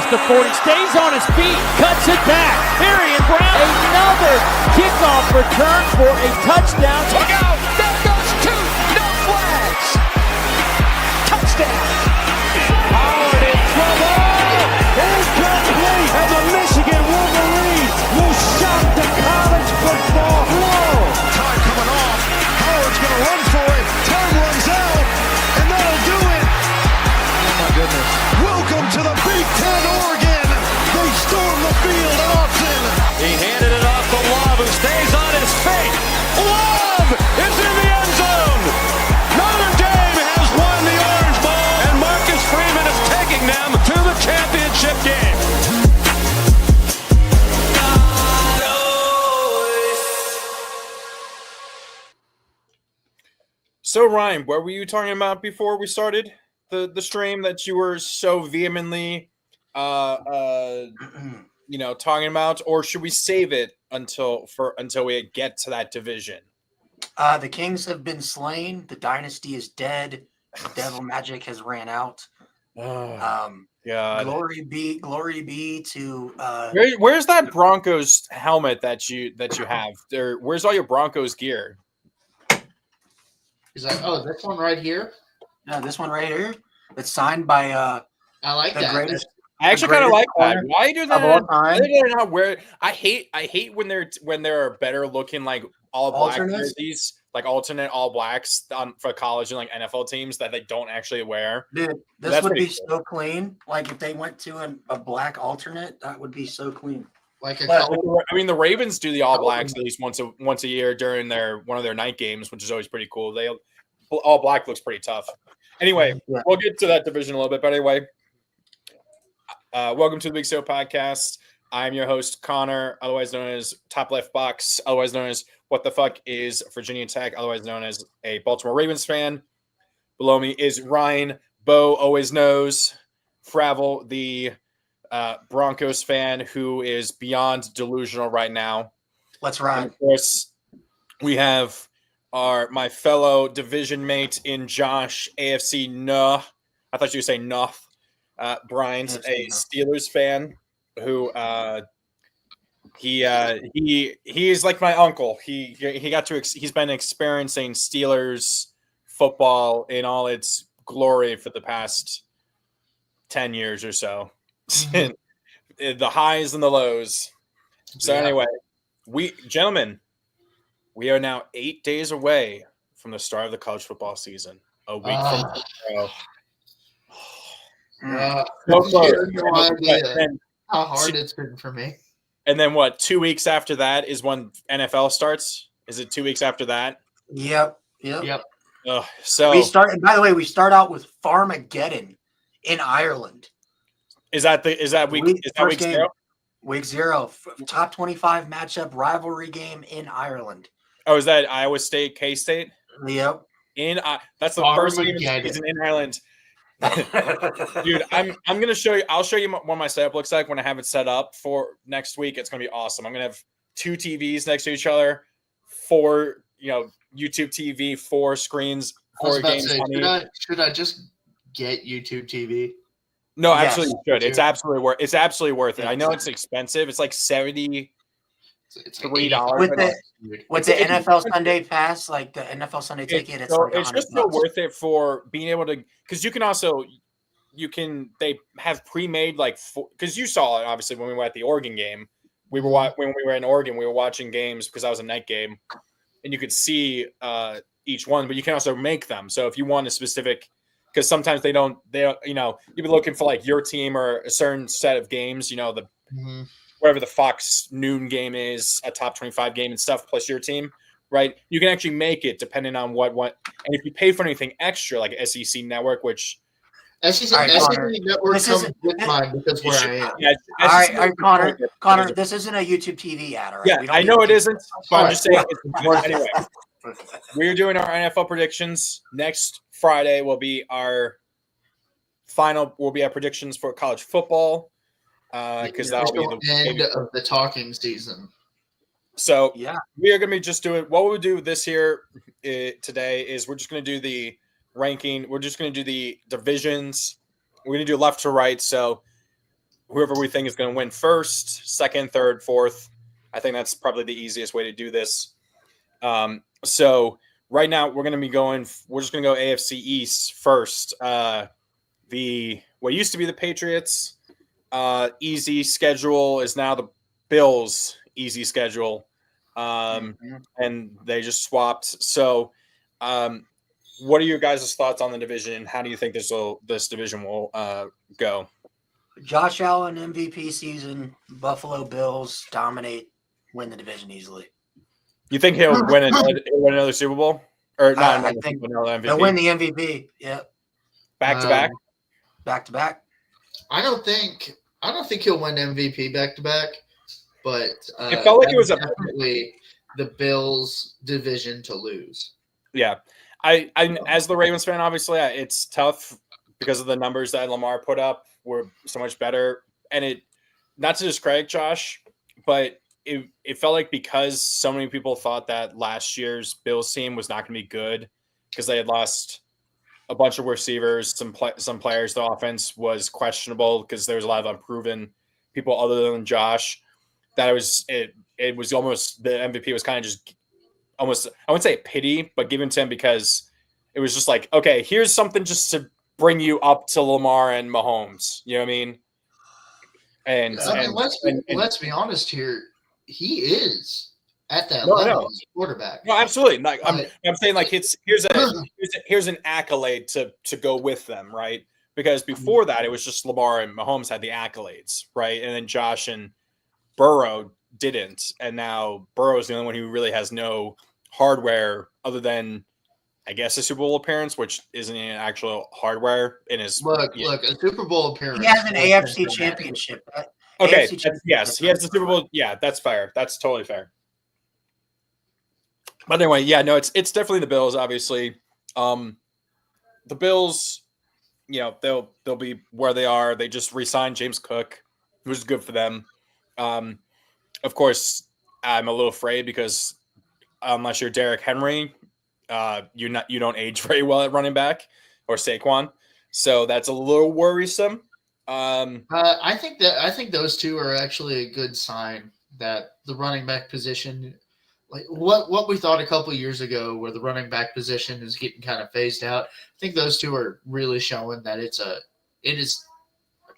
across the 40, stays on his feet, cuts it back. Marion Brown, another kickoff return for a touchdown. Look out, there goes two, no flags. Touchdown. Howard in trouble. Incomplete. And the Michigan Wolverines will shock the college football world. Time coming off. Howard's going to run for it. Time runs out, and that'll do it. Oh my goodness. Welcome to the Big Ten, Oregon. They storm the field at Austin. He handed it off to Love, who stays on his feet. Love is in the end zone. Notre Dame has won the Orange Bowl, and Marcus Freeman is taking them to the championship game. So Ryan, what were you talking about before we started the stream that you were so vehemently talking about, or should we save it until we get to that division? The Kings have been slain. The dynasty is dead. Devil magic has ran out. God. Glory be to Where's that Broncos helmet that you have? Where's all your Broncos gear? He's like, oh, this one right here? this one right here. It's signed by I like the that. greatest. I actually kind of like that. Why do of all that? time. Why do they not wear? I hate when they're better looking, like all black Alternates? jerseys, like alternate all blacks for college and like NFL teams that they don't actually wear. Dude, this That's would be pretty so clean. Like if they went to a black alternate, that would be so clean. Like a But- color. I mean, the Ravens do the all blacks at least once a year during one of their night games, which is always pretty cool. They all black looks pretty tough. Anyway, Yeah. we'll get to that division a little bit. But anyway, welcome to the Big Show podcast. I'm your host, Connor, otherwise known as Top Left Box, otherwise known as What the Fuck is Virginia Tech, otherwise known as a Baltimore Ravens fan. Below me is Ryan, Bo always knows, Fravel, the Broncos fan who is beyond delusional right now. Let's And ride. of course, we have my fellow division mate in Josh, AFC Nuh. I thought you were saying Nuff. Brian's AFC a Nuh. Steelers fan who he is like my uncle. He got to he's been experiencing Steelers football in all its glory for the past 10 years or so. The highs and the lows. So Yeah. anyway, gentlemen, we are now 8 days away from the start of the college football season. A week from tomorrow. So close. You have no idea And, how hard it's been for me. and then what? 2 weeks after that is when NFL starts. Is it 2 weeks after that? Yep. Yep. So We start. And by the way, we start out with Farmageddon in Ireland. is that week? Is that First week game. 0? Week 0, top 25 matchup rivalry game in Ireland. Oh, is that Iowa State, K-State? Yep. That's the first game of the Armageddon. season in Ireland. Dude, I'm gonna show you. I'll show you what my setup looks like when I have it set up for next week. It's gonna be awesome. I'm gonna have 2 TVs next to each other, 4 YouTube TV, 4 screens, I was 4 about to games. say, on each. should I just get YouTube TV? No, Yes. absolutely you should. It's Sure. absolutely worth. It's absolutely worth it. I know it's expensive. It's like $73. It's like $3. With the NFL Sunday pass, like the NFL Sunday ticket, it's like It's just so worth it for being able to, because they have pre-made because you saw it obviously when we were at the Oregon game. When we were in Oregon, we were watching games because that was a night game, and you could see each one, but you can also make them. So if you want a specific, because sometimes they don't, you've been looking for like your team or a certain set of games, whatever the Fox noon game is, a top 25 game and stuff, plus your team, right? You can actually make it depending on what, and if you pay for anything extra, like SEC Network, which SEC All right, Connor. Network This comes is- with mine because where I am. yeah, All right, Network, Connor, this isn't a YouTube TV ad, all right? yeah, We don't I need know to it do isn't, that. but I'm All just right. saying. Anyway, we're doing our NFL predictions. Next Friday will be our predictions for college football, because that'll be the end of the talking season. So Yeah. we are going to be just doing what we'll do this year today is we're just going to do the ranking. We're just going to do the divisions. We're going to do left to right. So whoever we think is going to win first, second, third, fourth. I think that's probably the easiest way to do this. So right now we're just going to go AFC East first. What used to be the Patriots easy schedule is now the Bills easy schedule. And they just swapped. So what are your guys' thoughts on the division? How do you think this division will go? Josh Allen MVP season, Buffalo Bills dominate, win the division easily. You think he'll win another Super Bowl? Or not? I think another MVP. They'll win the MVP. Yeah. Back to back. Back to back. I don't think he'll win MVP back to back, but it felt like it was definitely the Bills' division to lose. Yeah, I as the Ravens fan, obviously it's tough because of the numbers that Lamar put up were so much better, and it not to discredit Josh, but it felt like because so many people thought that last year's Bills team was not going to be good because they had lost a bunch of receivers, some players. The offense was questionable because there was a lot of unproven people other than Josh. That it was almost the MVP was kind of just almost, I wouldn't say pity, but given to him because it was just like, okay, here's something just to bring you up to Lamar and Mahomes. You know what I mean? And let's be honest here. He is at that level as a quarterback. No, absolutely. Like, I'm saying like here's an accolade to go with them, right? Because before that, it was just Lamar and Mahomes had the accolades, right? And then Josh and Burrow didn't, and now Burrow's the only one who really has no hardware other than, I guess, a Super Bowl appearance, which isn't an actual hardware in his. Look, a Super Bowl appearance. He has an AFC championship. Okay, yes, he has the Super Bowl. Yeah, that's fair. That's totally fair. But anyway, yeah, no, it's definitely the Bills. Obviously, the Bills, they'll be where they are. They just re-signed James Cook, which is good for them. Of course, I'm a little afraid because unless you're Derrick Henry, you don't age very well at running back or Saquon, so that's a little worrisome. I think those two are actually a good sign that the running back position, like what we thought a couple of years ago, where the running back position is getting kind of phased out. I think those two are really showing that it is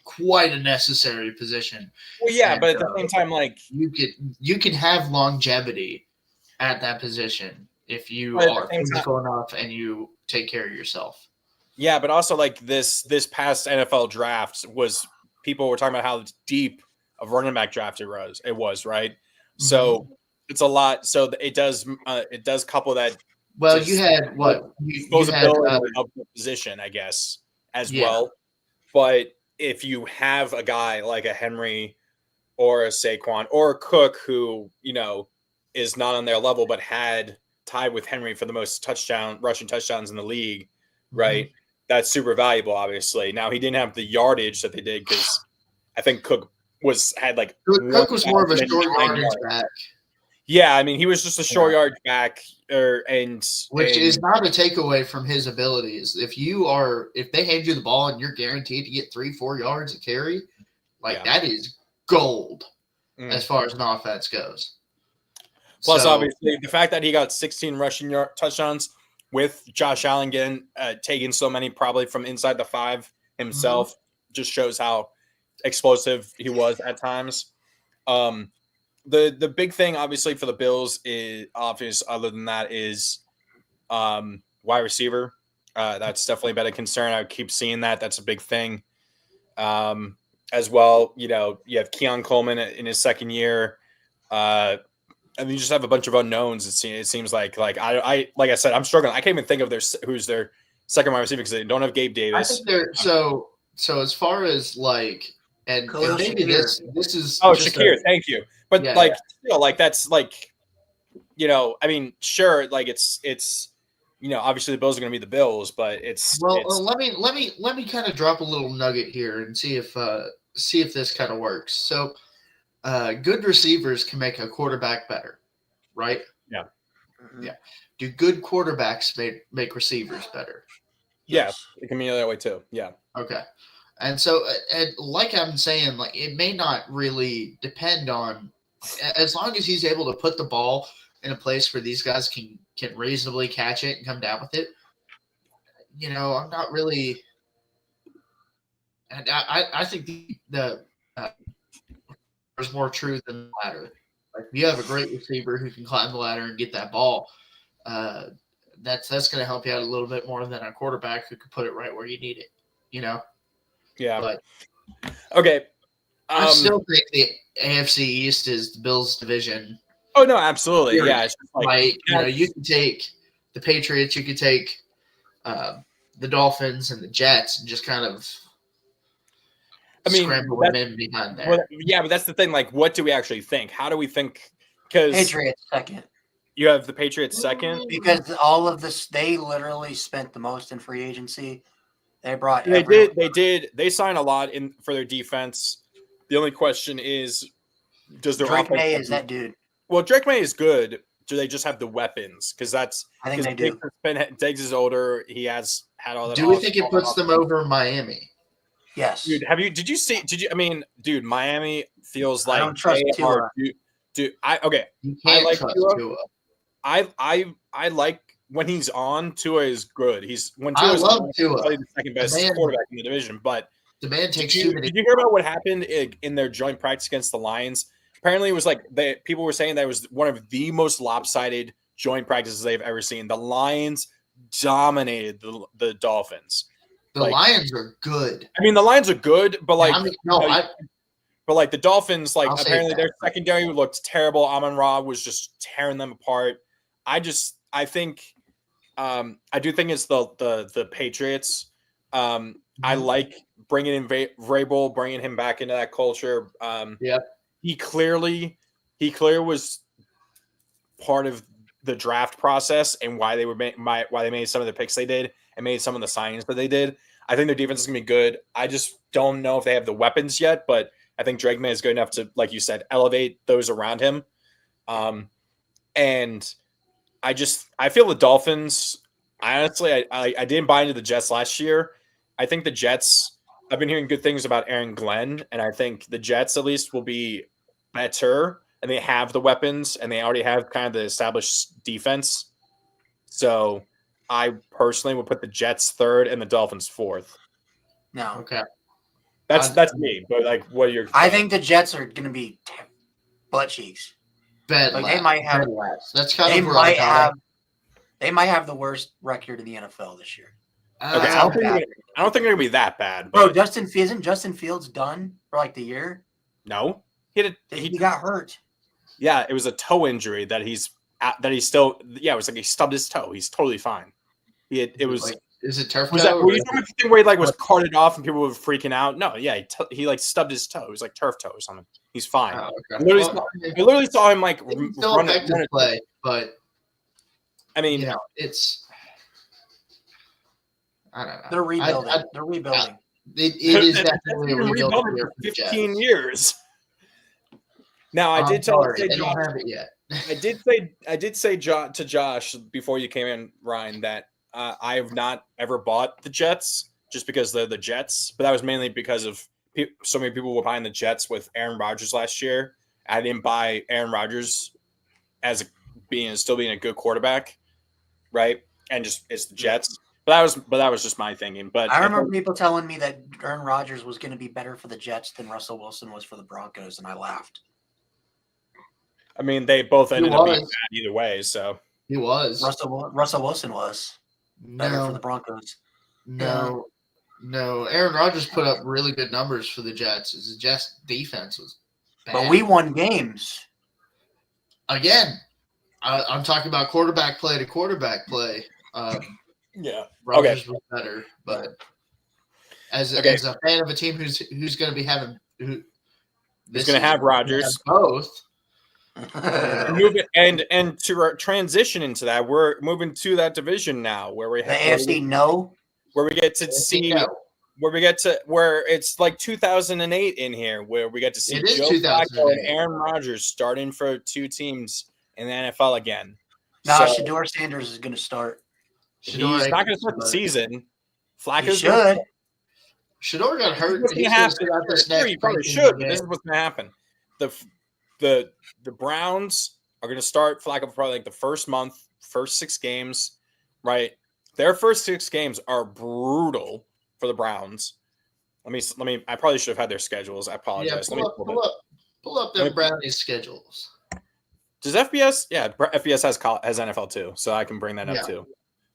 quite a necessary position. Well, yeah, but at the same time, like you can have longevity at that position if you are physical enough and you take care of yourself. Yeah, but also like this past NFL draft was people were talking about how deep of running back draft it was, right? Mm-hmm. So it's a lot. So it does couple that. Well, you had what you had of the position, I guess, as well. But if you have a guy like a Henry or a Saquon or a Cook who is not on their level but had tied with Henry for the most rushing touchdowns in the league, right? Mm-hmm. That's super valuable, obviously. Now he didn't have the yardage that they did because I think Cook had like Cook was more of a short yardage back. Yeah, I mean he was just a short yardage back, which is not a takeaway from his abilities. If they hand you the ball and you're guaranteed to get 3-4 yards a carry, that is gold as far as an offense goes. Plus, obviously, the fact that he got 16 rushing touchdowns with Josh Allen taking so many probably from inside the 5 himself just shows how explosive he was at times. The big thing, obviously, for the Bills is obvious. Other than that, is wide receiver. That's definitely been a concern. I keep seeing that. That's a big thing. As well, you have Keon Coleman in his second year. And you just have a bunch of unknowns. It seems like I like I said, I'm struggling. I can't even think of who's their second wide receiver because they don't have Gabe Davis. I think they're so as far as and maybe this is Shakir. Thank you, but that's I mean, sure, it's obviously the Bills are going to be the Bills, but let me kind of drop a little nugget here and see if this kind of works. So. Good receivers can make a quarterback better, right? Yeah. Yeah. Do good quarterbacks make receivers better? Yes. Yeah, it can be the other way too. Yeah. Okay. And so, and like I'm saying, like it may not really depend on, as long as he's able to put the ball in a place where these guys can reasonably catch it and come down with it. You know, I'm not really, and I think the there's more truth than the ladder. Like if you have a great receiver who can climb the ladder and get that ball, that's going to help you out a little bit more than a quarterback who can put it right where you need it. You know. Yeah. But Okay. I still think the AFC East is the Bills' division. Oh no, absolutely. Period. Yeah. It's just like, You know, you can take the Patriots, you could take the Dolphins and the Jets, and just kind of scramble them in behind there. Well, yeah, but that's the thing. Like, what do we actually think? How do we think? Because Patriots second. You have the Patriots second? Because all of this, they literally spent the most in free agency. They brought They signed a lot in for their defense. The only question is, does their Drake May is that dude? Well, Drake May is good. Do they just have the weapons? Because that's I think they do. Diggs is older. He has had all that. Do we think it puts them over Miami? Yes. Dude, I mean, dude, Miami feels like I don't trust Tua. Dude, You can't trust Tua. I like when he's on. Tua is good. I love Tua. Probably the second best quarterback in the division. But the man takes too many. Did you hear about what happened in their joint practice against the Lions? Apparently, it was like people were saying that it was one of the most lopsided joint practices they've ever seen. The Lions dominated the Dolphins. The Lions are good. I mean, the Lions are good, but like but like the Dolphins, like apparently their secondary looked terrible. Amon-Ra was just tearing them apart. I do think it's the Patriots. I like bringing in Vrabel, bringing him back into that culture. He clearly was part of the draft process and why they made some of the picks they did and made some of the signings that they did. I think their defense is gonna be good. I just don't know if they have the weapons yet, but I think Drake May is good enough to, like you said, elevate those around him. And I feel the Dolphins. I didn't buy into the Jets last year. I think the Jets. I've been hearing good things about Aaron Glenn, and I think the Jets at least will be better, and they have the weapons, and they already have kind of the established defense. So I personally would put the Jets third and the Dolphins fourth. No. Okay. That's me. But like, what are your? I think the Jets are going to be butt cheeks. They might have. That's kind of where they might have the worst record in the NFL this year. Okay, I don't think they're gonna be that bad. Bro, isn't Justin Fields done for like the year? No, he got hurt. Yeah, it was a toe injury that he's still. Yeah, it was like he stubbed his toe. He's totally fine. It was. Like, is it turf toe? Was that were you talking about the thing where he like was carted off and people were freaking out? No, yeah, he like stubbed his toe. It was like turf toe or something. He's fine. Oh, okay. I literally saw him like still effective play, but I mean, you know, it's. I don't know. They're rebuilding. They're rebuilding. It is definitely a rebuilding for 15 years. Now I did tell they don't have it yet. I did say to Josh before you came in, Ryan, that I have not ever bought the Jets just because they're the Jets, but that was mainly because of so many people were buying the Jets with Aaron Rodgers last year. I didn't buy Aaron Rodgers as still being a good quarterback, right? And just it's the Jets. But that was just my thinking. But I remember people telling me that Aaron Rodgers was going to be better for the Jets than Russell Wilson was for the Broncos, and I laughed. I mean, they both ended up being bad either way. So he was Russell Wilson was better for the Broncos. No. Aaron Rodgers put up really good numbers for the Jets. The Jets defense was bad. But we won games. Again, I'm talking about quarterback play to quarterback play. Yeah, Rodgers was better, but as a fan of a team who's going to be having who's going to have Rodgers both. and to transition into that, we're moving to that division now where we have the AFC where we get to see where it's like 2008 in here where we get to see Joe Flacco and Aaron Rodgers starting for two teams in the NFL again. Shedeur Sanders is going to start. He's not going to start the season. Flacco should. Shador got hurt. What's He's gonna gonna happen? sit out this Sure, next you probably preseason should, but this game. is what's gonna happen. The Browns are gonna start Flacco probably like the first month, first 6 games, right? Their first 6 games are brutal for the Browns. Let me. I probably should have had their schedules. I Yeah, apologize. Let me pull up Let them me- Brownies schedules. Does FBS? Yeah, FBS has NFL too, so I can bring that Yeah. up too.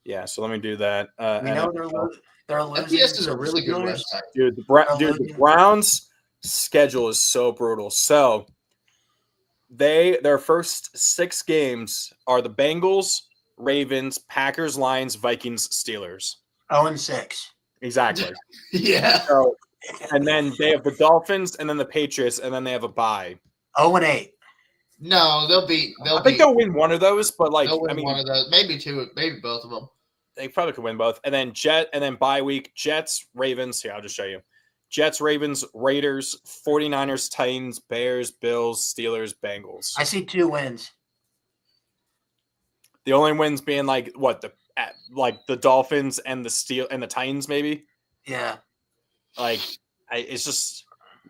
Yeah, so let me do that. We know NFL. they're losing. FBS is a to the really good Steelers. website. Dude, the Browns' schedule is so brutal. So their first 6 games are the Bengals, Ravens, Packers, Lions, Vikings, Steelers. 0-6. Exactly. Yeah. So, and then they have the Dolphins, and then the Patriots, and then they have a bye. 0-8. No, I think they'll win one of those, but like they'll win I mean, one of those, maybe two, maybe both of them. they probably could win both. And then bye week, Jets, Ravens. Here, I'll just show you. Jets, Ravens, Raiders, 49ers, Titans, Bears, Bills, Steelers, Bengals. I see 2 wins. The only wins being like what the Dolphins and the Titans maybe. Yeah. Like it's just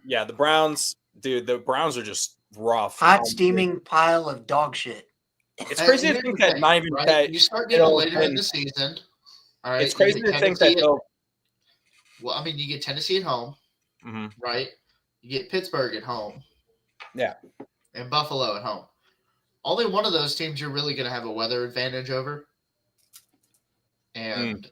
the Browns, dude. The Browns are just rough. Hot steaming pile of dog shit. It's crazy to Here's think the that thing, not even right? that. You start getting it'll later in win. the season. All right. It's crazy to think that they'll. Well, I mean, you get Tennessee at home, Mhm. right? You get Pittsburgh at home. Yeah. And Buffalo at home. Only one of those teams you're really going to have a weather advantage over. And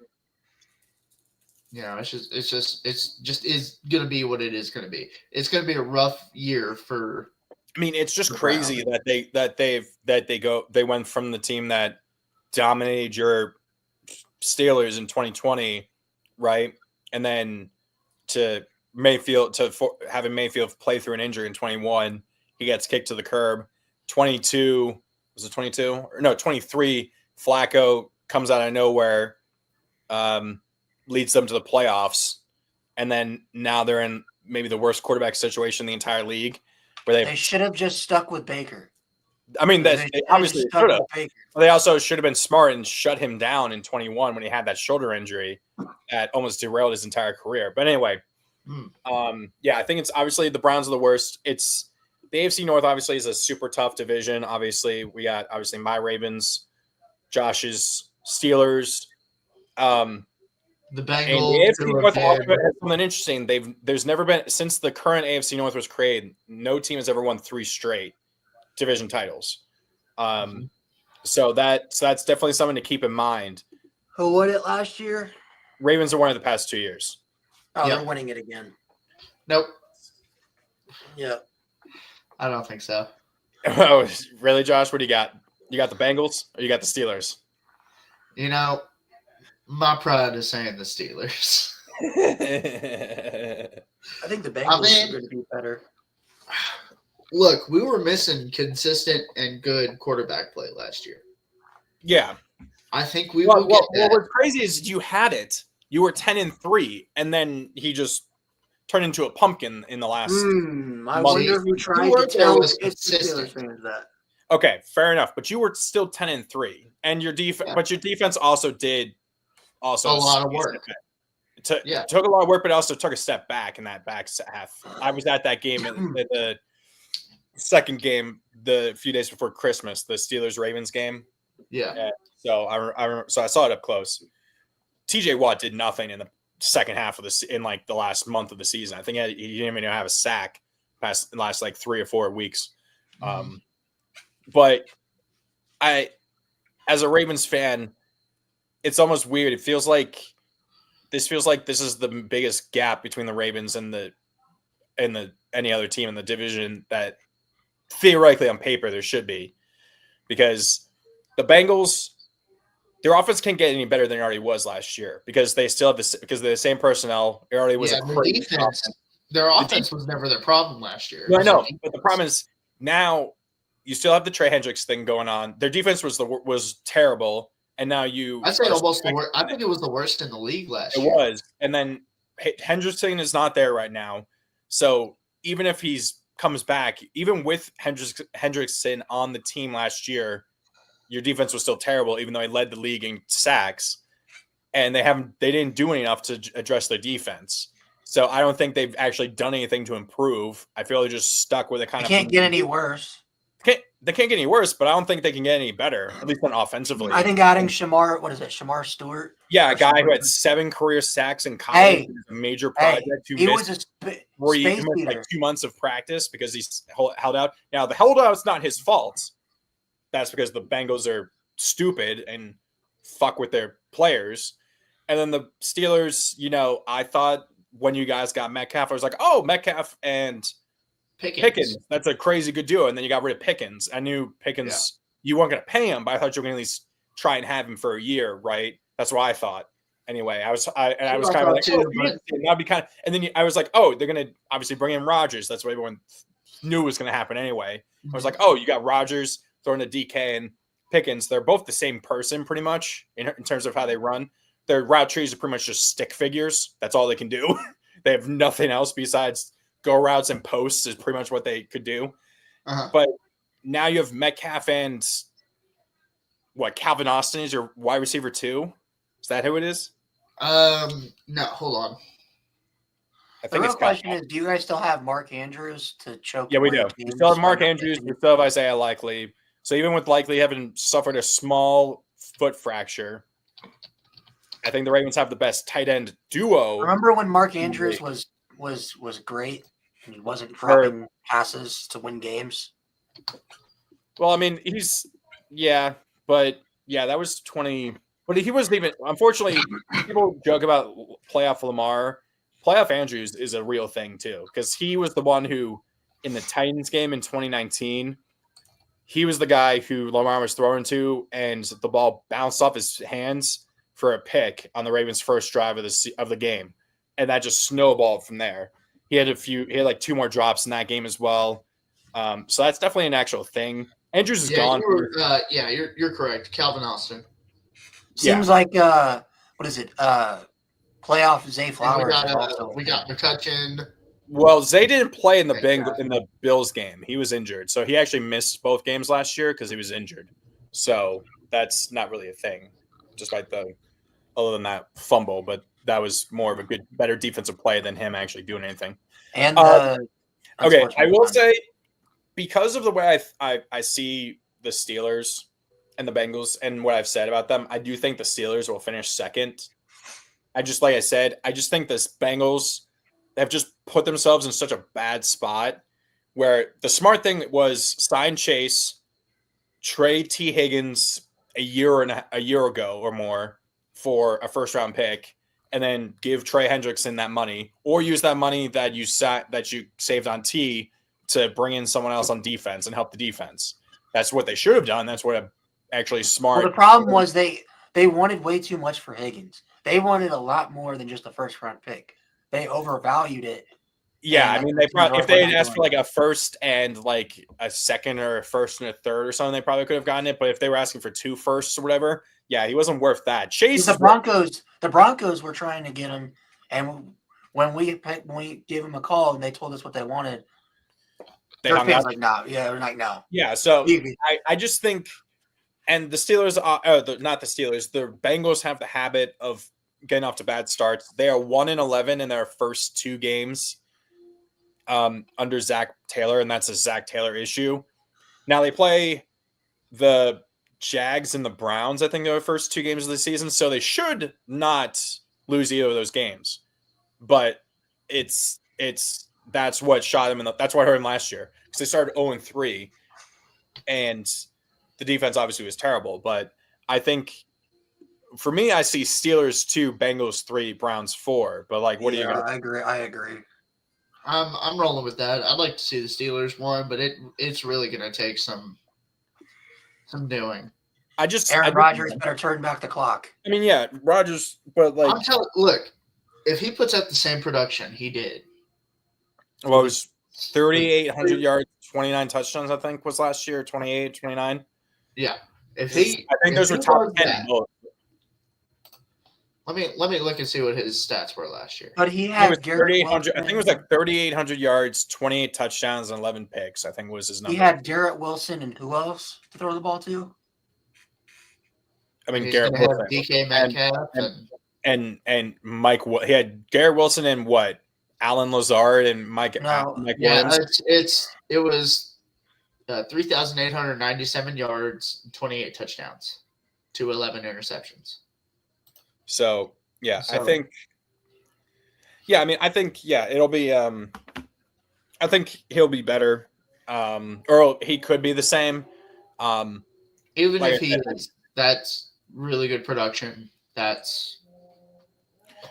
it's just is going to be what it is going to be. It's going to be a rough year for. I mean, it's just the crazy that they went from the team that dominated your Steelers in 2020, right, and then to having Mayfield play through an injury in 21, he gets kicked to the curb. 22 was it 22 or no 23? Flacco comes out of nowhere, leads them to the playoffs, and then now they're in maybe the worst quarterback situation in the entire league. Where They should have just stuck with Baker. I mean, They they should obviously just stuck should have. with Baker. But they also should have been smart and shut him down in 21 when he had that shoulder injury that almost derailed his entire career. But anyway, I think it's obviously the Browns are the worst. It's the AFC North obviously is a super tough division. Obviously, we got my Ravens, Josh's Steelers. The And Bengals. the AFC North also has something interesting. There's never been since the current AFC North was created, no team has ever won 3 straight division titles. So that's definitely something to keep in mind. Who won it last year? Ravens are one of the past 2 years. Oh, Yep. they're winning it again. Nope. Yeah. I don't think so. Oh, really, Josh? What do you got? You got the Bengals or you got the Steelers? My pride is saying the Steelers. I think the Bengals are going to be better. Look, we were missing consistent and good quarterback play last year. Yeah. I think we will get that. What's crazy is you had it. You were 10-3, and then he just turned into a pumpkin in the last. I month. wonder who tried to tell Steelers fans that. Okay, fair enough. But you were still 10-3, and your defense. Yeah. But your defense also did a lot of work. It took a lot of work, but also took a step back in that back half. I was at that game in the second game, the few days before Christmas, the Steelers-Ravens game. Yeah. So I saw it up close. TJ Watt did nothing in the second half of in like the last month of the season. I think he didn't even have a sack past the last like 3 or 4 weeks. But as a Ravens fan, it's almost weird. It feels like this is the biggest gap between the Ravens and any other team in the division that theoretically on paper there should be, because the Bengals, their offense can't get any better than it already was last year because they still have because they're the same personnel. It already was a crazy offense. Their offense was never their problem last year. No, I know, but the problem is now you still have the Trey Hendricks thing going on. Their defense was terrible, and now I'd say almost the worst. I think it was the worst in the league last year. It was, and then Hendrickson is not there right now. So even if he's comes back, even with Hendrickson on the team last year, your defense was still terrible, even though he led the league in sacks, and they didn't do enough to address their defense. So I don't think they've actually done anything to improve. I feel they're just stuck with it kind It of. can't get any worse. They can't get any worse, but I don't think they can get any better, at least not offensively. I think adding Shamar Stewart. Yeah, a guy who had 7 career sacks in college, a major project. He was a space missed like 2 months of practice because he's held out. Now the holdout's not his fault. That's because the Bengals are stupid and fuck with their players. And then the Steelers, I thought when you guys got Metcalf, I was like, oh, Metcalf and Pickens. That's a crazy good duo. And then you got rid of Pickens. I knew Pickens, you weren't going to pay him, but I thought you were going to at least try and have him for a year, right? That's what I thought. Anyway, I was kind of like, that'd be kind of, and then I was like, oh, they're going to obviously bring in Rodgers. That's what everyone knew was going to happen anyway. I was like, oh, you got Rodgers throwing to DK and Pickens. They're both the same person pretty much in terms of how they run. Their route trees are pretty much just stick figures. That's all they can do. They have nothing else besides go routes and posts is pretty much what they could do. But now you have Metcalf and Calvin Austin is your wide receiver 2. Is that who it is? No, hold on. I think the real question is, do you guys still have Mark Andrews to choke? Yeah, we do. We still have Mark Andrews. We still have Isaiah Likely. So even with Likely having suffered a small foot fracture, I think the Ravens have the best tight end duo. Remember when Mark Andrews was great and he wasn't dropping passes to win games? Well, I mean, that was 20. But he wasn't even. Unfortunately, people joke about playoff Lamar. Playoff Andrews is a real thing too, because he was the one who, in the Titans game in 2019, he was the guy who Lamar was throwing to, and the ball bounced off his hands for a pick on the Ravens' first drive of the game, and that just snowballed from there. He had like 2 more drops in that game as well. So that's definitely an actual thing. Andrews is gone. You're correct. Calvin Austin. Seems like what is it? Playoff Zay Flowers. We got McCutcheon. Well, Zay didn't play in the Bills game. He was injured, so he actually missed both games last year because he was injured. So that's not really a thing, despite other than that fumble. But that was more of a better defensive play than him actually doing anything. And okay, I will say, because of the way I see the Steelers and the Bengals and what I've said about them, I do think the Steelers will finish second. I just think this Bengals have just put themselves in such a bad spot where the smart thing was sign Chase, trade T. Higgins a year ago or more for a first round pick, and then give Trey Hendrickson that money, or use that money that you saved on T to bring in someone else on defense and help the defense. That's what they should have done. That's what actually smart. Well, the problem was they wanted way too much for Higgins. They wanted a lot more than just a first round pick. They overvalued it. Yeah, I mean, if they had asked for like a first and like a second or a first and a third or something, they probably could have gotten it. But if they were asking for 2 firsts or whatever, yeah, he wasn't worth that. Chase, the Broncos were trying to get him, and when we gave him a call and they told us what they wanted, their fans like, no, yeah, they're like, no, yeah. So I just think, and the Steelers not the Steelers, the Bengals have the habit of getting off to bad starts. They are 1-11 in their first 2 games under Zach Taylor, and that's a Zach Taylor issue. Now they play the Jags and the Browns, I think, they're the first 2 games of the season, so they should not lose either of those games. But that's what shot them that's what hurt him last year, because they started 0-3, and the defense obviously was terrible. But I think, for me, I see Steelers 2, Bengals 3, Browns 4. But like, what do you? I agree. I'm rolling with that. I'd like to see the Steelers 1, but it's really going to take some doing. Aaron Rodgers better turn back the clock. I mean, yeah, Rodgers, but like, look, if he puts up the same production he did. Well, it was 3,800 yards, 29 touchdowns, I think, was last year, 28, 29. Yeah. I think those were top 10 both. Let me look and see what his stats were last year. But he had 3,800. I think it was like 3,800 yards, 28 touchdowns, and 11 picks, I think was his number. He had Garrett Wilson and who else to throw the ball to? I mean, Garrett Wilson, DK Metcalf and Mike. He had Garrett Wilson and what? Alan Lazard and Mike Yeah, Williams? it was 3,897 yards, 28 touchdowns to 11 interceptions. So, yeah, I think it'll be I think he'll be better. Or he could be the same. Even like if he is, that's really good production. That's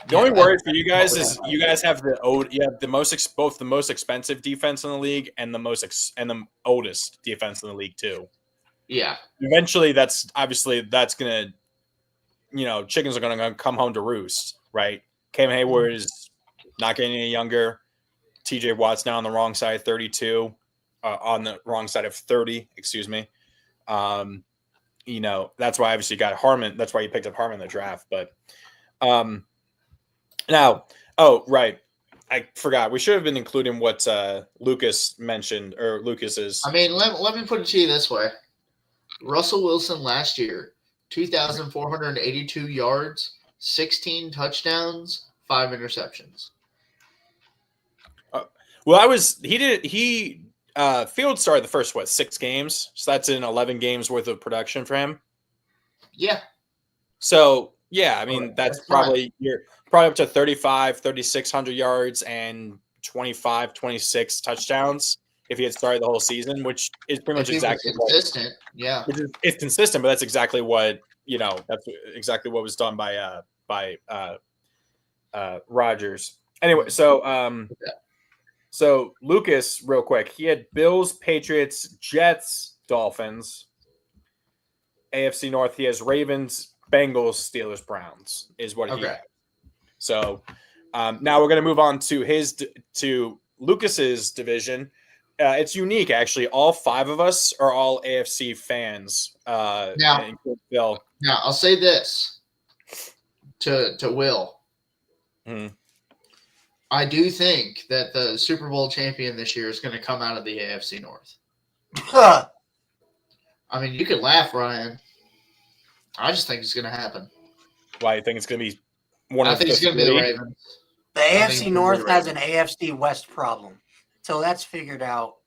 the only worry for you guys is you guys have the most expensive defense in the league and the oldest defense in the league too. Yeah. Eventually, that's gonna, chickens are gonna come home to roost, right? Cam Hayward is not getting any younger. T.J. Watt's now on the wrong side, 32, on the wrong side of 30. Excuse me. That's why obviously you got Harmon. That's why you picked up Harmon in the draft. But now, right, I forgot. We should have been including what Lucas mentioned, or Lucas is. I mean, let me put it to you this way: Russell Wilson last year, 2,482 yards, 16 touchdowns, 5 interceptions. Field started the first 6 games, so that's in 11 games worth of production for him. Yeah. So yeah, I mean that's probably you're probably up to 3,600 yards and 26 touchdowns if he had started the whole season, which is pretty much exactly consistent. It's consistent, but that's exactly what was done by Rodgers. Anyway, so Lucas, real quick, he had Bills, Patriots, Jets, Dolphins, AFC North. He has Ravens, Bengals, Steelers, Browns is what he had. So now we're going to move on to Lucas's division. It's unique, actually. All 5 of us are all AFC fans. Now I'll say this to Will. Mm-hmm. I do think that the Super Bowl champion this year is going to come out of the AFC North. I mean, you could laugh, Ryan. I just think it's going to happen. Why, you think it's going to be one? I think it's going to be the Ravens. The AFC North has an AFC West problem, so that's figured out.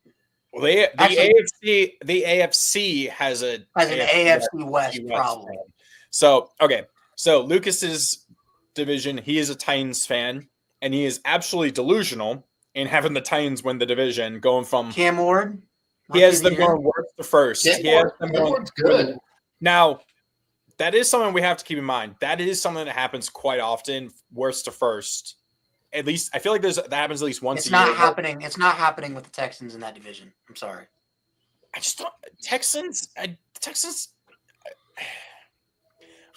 Well, the AFC has an AFC West problem. So Lucas's division, he is a Titans fan. And he is absolutely delusional in having the Titans win the division, going from Cam Ward. He has them going worst to first. Ward's good. Now, that is something we have to keep in mind. That is something that happens quite often, worst to first. At least I feel like that happens at least once a year. It's not happening with the Texans in that division. I'm sorry. I just don't. Texans.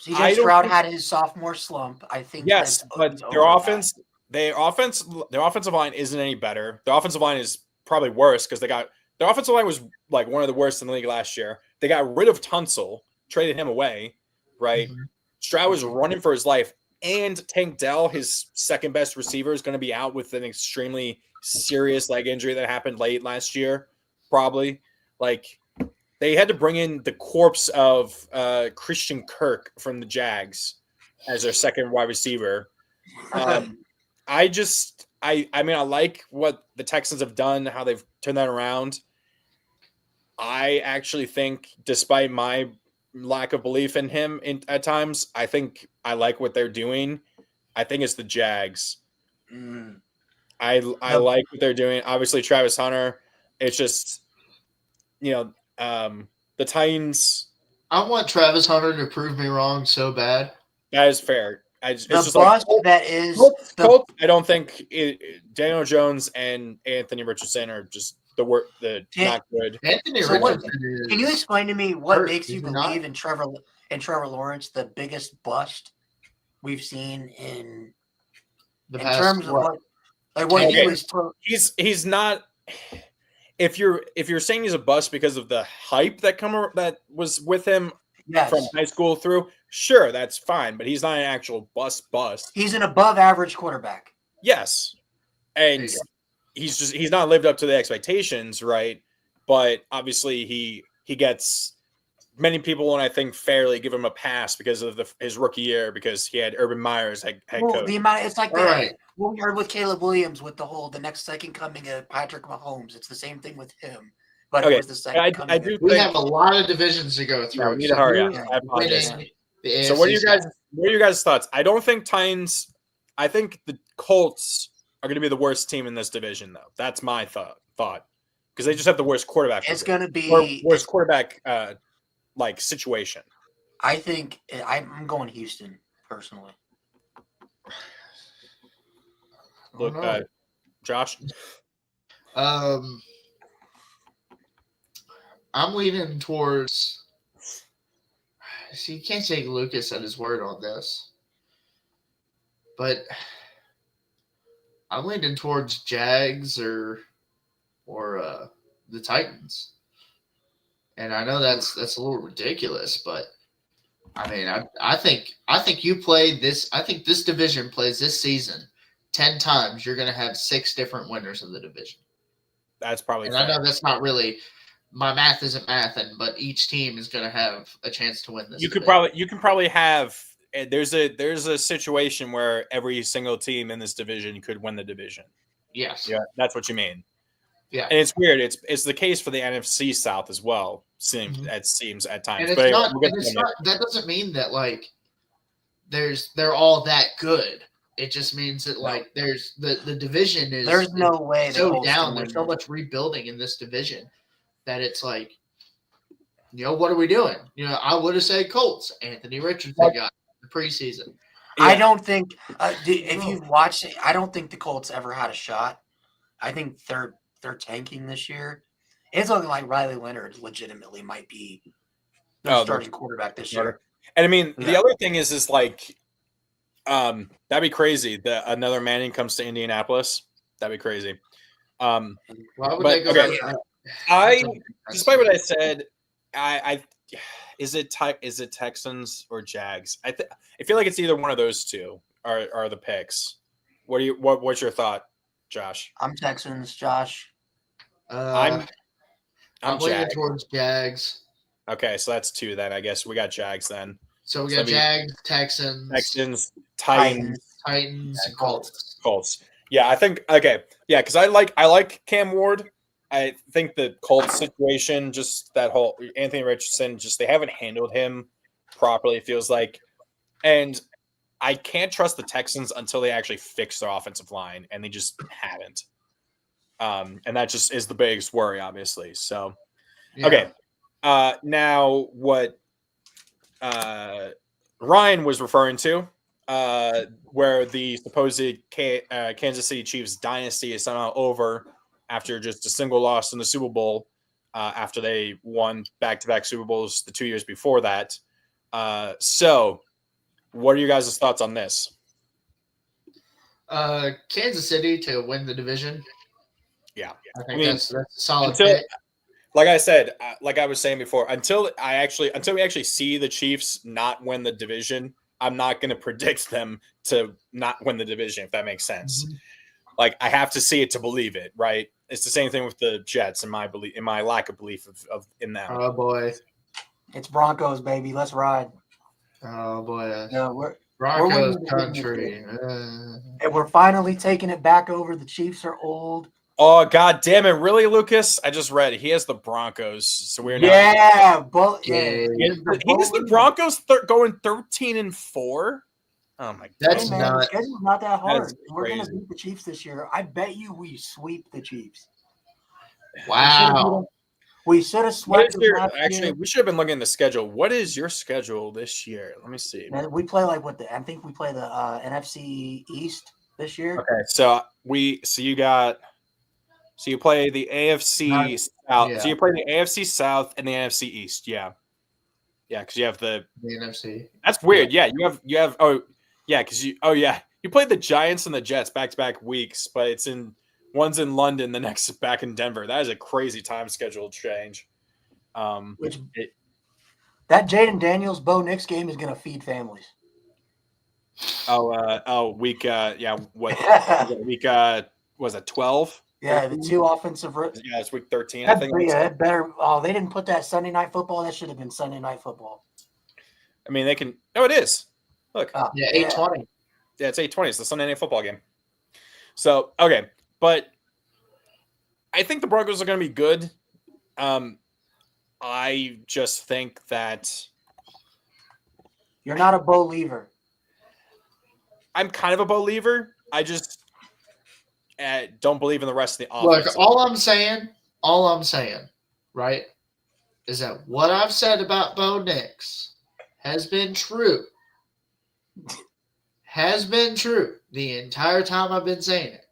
CJ Stroud had his sophomore slump. I think. Yes, but their offensive line isn't any better. Their offensive line is probably worse because their offensive line was like one of the worst in the league last year. They got rid of Tunsil, traded him away, right? Mm-hmm. Stroud was running for his life, and Tank Dell, his second best receiver, is going to be out with an extremely serious leg injury that happened late last year, probably. Like, they had to bring in the corpse of Christian Kirk from the Jags as their second wide receiver. I like what the Texans have done, how they've turned that around. I actually think, despite my lack of belief in him at times, I think I like what they're doing. I think it's the Jags. I like what they're doing. Obviously, Travis Hunter. It's just, the Titans. I want Travis Hunter to prove me wrong so bad. That is fair. I don't think Daniel Jones and Anthony Richardson are just not good. Can you explain to me what makes you believe in Trevor Lawrence, the biggest bust we've seen in terms of what he was? He's not. If you're saying he's a bust because of the hype that was with him from high school through, sure, that's fine. But he's not an actual bust. He's an above average quarterback. Yes, and he's not lived up to the expectations, right? But obviously he gets many people, and I think fairly, give him a pass because of his rookie year because he had Urban Meyer as head coach. The amount it's like Right. what we heard with Caleb Williams with the next second coming of Patrick Mahomes. It's the same thing with him, but Okay. it was the second coming. I do We think have a lot of divisions to go through. we need to hurry up. Yeah. I apologize. Winning the So what are AFC you guys' thoughts? I don't think Titans. I think the Colts are going to be the worst team in this division, though. That's my thought because they just have the worst quarterback. It's going to be worst quarterback like situation. I think I'm going Houston personally. Look, Josh. I'm leaning towards. See, you can't take Lucas at his word on this, but I'm leaning towards Jags or the Titans. And I know that's a little ridiculous, but I mean, I think you play this. I think this division plays this season 10 times. You're going to have 6 different winners of the division. That's probably. And fair. I know that's not really. My math isn't mathing, but each team is going to have a chance to win this. You can probably have. There's a situation where every single team in this division could win the division. Yes. Yeah, that's what you mean. Yeah. And it's weird. It's the case for the NFC South as well. It seems at times. But that doesn't mean that like they're all that good. It just means that like there's the division is there's no way so down. There's so much rebuilding in this division that it's like, what are we doing? I would have said Colts. Anthony Richardson got the preseason. Yeah. I don't think if you've watched it, I don't think the Colts ever had a shot. I think they're tanking this year. It's looking like Riley Leonard legitimately might be the starting quarterback this year. And I mean, the other thing is like, that'd be crazy that another Manning comes to Indianapolis. That'd be crazy. Why would they go back? Despite what I said, is it Texans or Jags? I feel like it's either one of those two are the picks. What's your thought, Josh? I'm Texans, Josh. I'm leaning towards Jags. Okay, so that's 2 then. I guess we got Jags then. So we got Jags, Texans, Titans, and Colts. Yeah, I think because I like Cam Ward. I think the Colts situation, just that whole Anthony Richardson, just they haven't handled him properly, it feels like. And I can't trust the Texans until they actually fix their offensive line, and they just haven't. And that just is the biggest worry, obviously. So, okay. Now what Ryan was referring to, where the supposed Kansas City Chiefs dynasty is somehow over after just a single loss in the Super Bowl, after they won back-to-back Super Bowls the 2 years before that. So what are you guys' thoughts on this? Kansas City to win the division. Yeah. I think that's a solid pick. Like I said, like I was saying before, until we actually see the Chiefs not win the division, I'm not going to predict them to not win the division, if that makes sense. Mm-hmm. Like I have to see it to believe it, right? It's the same thing with the Jets, in my lack of belief in them. Oh boy, it's Broncos, baby. Let's ride. Oh boy, we're Broncos country, and we're finally taking it back over. The Chiefs are old. Oh God damn it! Really, Lucas? I just read he has the Broncos, so we're not. He's the Broncos going 13-4. Oh my God, that's not. It's not that hard. We're gonna beat the Chiefs this year. I bet you we sweep the Chiefs. Wow. We should have swept. Actually, we should have been looking at the schedule. What is your schedule this year? Let me see. We play I think we play the NFC East this year. Okay, so you play the AFC South. Yeah. So you play the AFC South and the NFC East. Yeah, because you have the NFC. That's weird. Yeah, you have. Oh, yeah, because you played the Giants and the Jets back-to-back weeks, but one's in London, the next is back in Denver. That is a crazy time schedule change. That Jaden Daniels Bo Nix game is going to feed families. Week. What week? Was it 12? Yeah, the 2 offensive. Yeah, it's week 13. I think. Yeah, that better. Oh, they didn't put that Sunday Night Football. That should have been Sunday Night Football. I mean, they can. No, it is. Look. Yeah, 8:20. Yeah, it's 8:20. It's the Sunday Night Football game. So okay, but I think the Broncos are going to be good. I just think that you're not a believer. I'm kind of a believer. I just don't believe in the rest of the offense. Look, all I'm saying, right, is that what I've said about Bo Nix has been true. Has been true the entire time I've been saying it.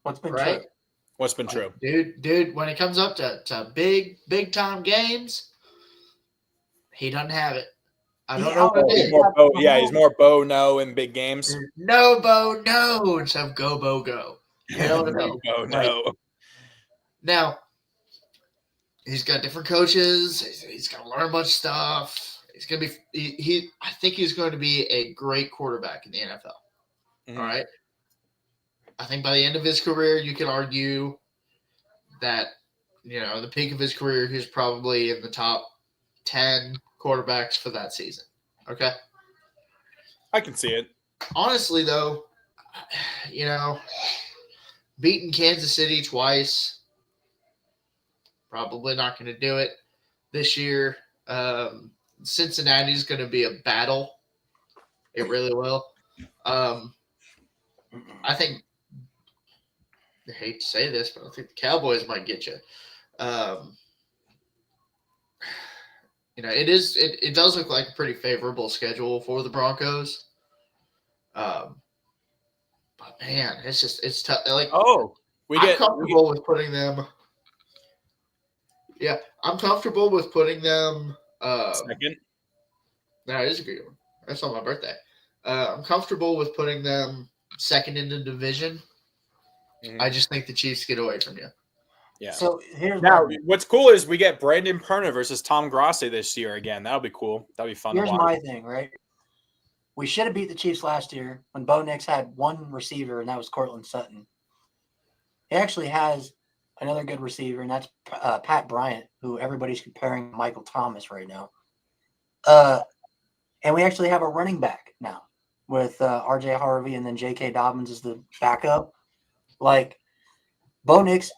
What's been right? true? What's been true? Dude, when it comes up to big time games, he doesn't have it. I don't know what it is. He's more Bo no in big games. No Bo no instead of go Bo go. You know what I mean? Bo no. Now, he's got different coaches. He's going to learn much stuff. He's going to be I think he's going to be a great quarterback in the NFL. Mm-hmm. All right. I think by the end of his career, you can argue that, the peak of his career, he's probably in the top 10 quarterbacks for that season. Okay. I can see it. Honestly, though, beating Kansas City twice, probably not going to do it this year. Cincinnati's going to be a battle. It really will. I think, I hate to say this, but I think the Cowboys might get you. It does look like a pretty favorable schedule for the Broncos. But man, it's tough. I'm comfortable with putting them. Yeah, I'm comfortable with putting them. Second. No, it is a good one. That's on my birthday. I'm comfortable with putting them second in the division. Mm-hmm. I just think the Chiefs get away from you. Yeah. So what's cool is we get Brandon Perna versus Tom Grassi this year again. That'll be cool. That'll be fun. Here's my thing, right? We should have beat the Chiefs last year when Bo Nix had one receiver, and that was Cortland Sutton. He actually has another good receiver, and that's Pat Bryant, who everybody's comparing to Michael Thomas right now. And we actually have a running back now with R.J. Harvey, and then J.K. Dobbins is the backup. Bo Nix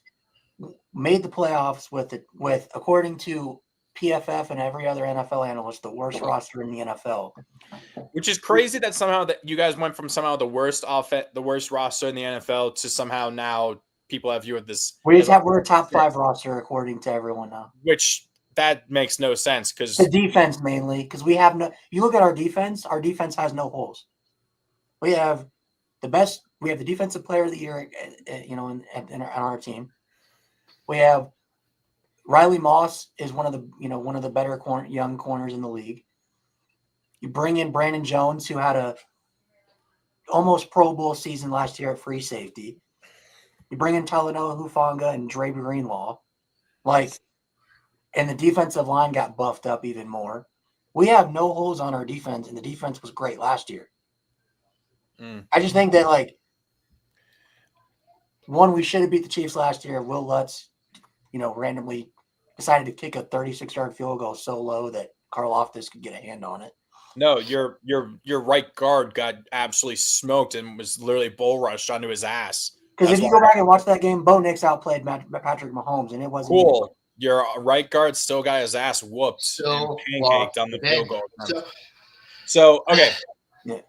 made the playoffs with according to PFF and every other NFL analyst, the worst roster in the NFL. Which is crazy that somehow that you guys went from somehow the worst roster in the NFL to somehow now people have you at this. We're a top 5 roster according to everyone now. Which that makes no sense because the defense mainly because we have no. You look at our defense. Our defense has no holes. We have the best. We have the defensive player of the year, on our team. We have Riley Moss is one of the better young corners in the league. You bring in Brandon Jones, who had a almost Pro Bowl season last year at free safety. You bring in Talanoa Hufanga and Dre Greenlaw, and the defensive line got buffed up even more. We have no holes on our defense, and the defense was great last year. I just think that we should have beat the Chiefs last year. Will Lutz, randomly decided to kick a 36-yard field goal so low that Karlaftis could get a hand on it. No, your right guard got absolutely smoked and was literally bull rushed onto his ass. Because if you go back and watch that game, Bo Nix outplayed Patrick Mahomes, and it wasn't cool. Your right guard still got his ass whooped and pancaked on the field goal. So okay, yeah.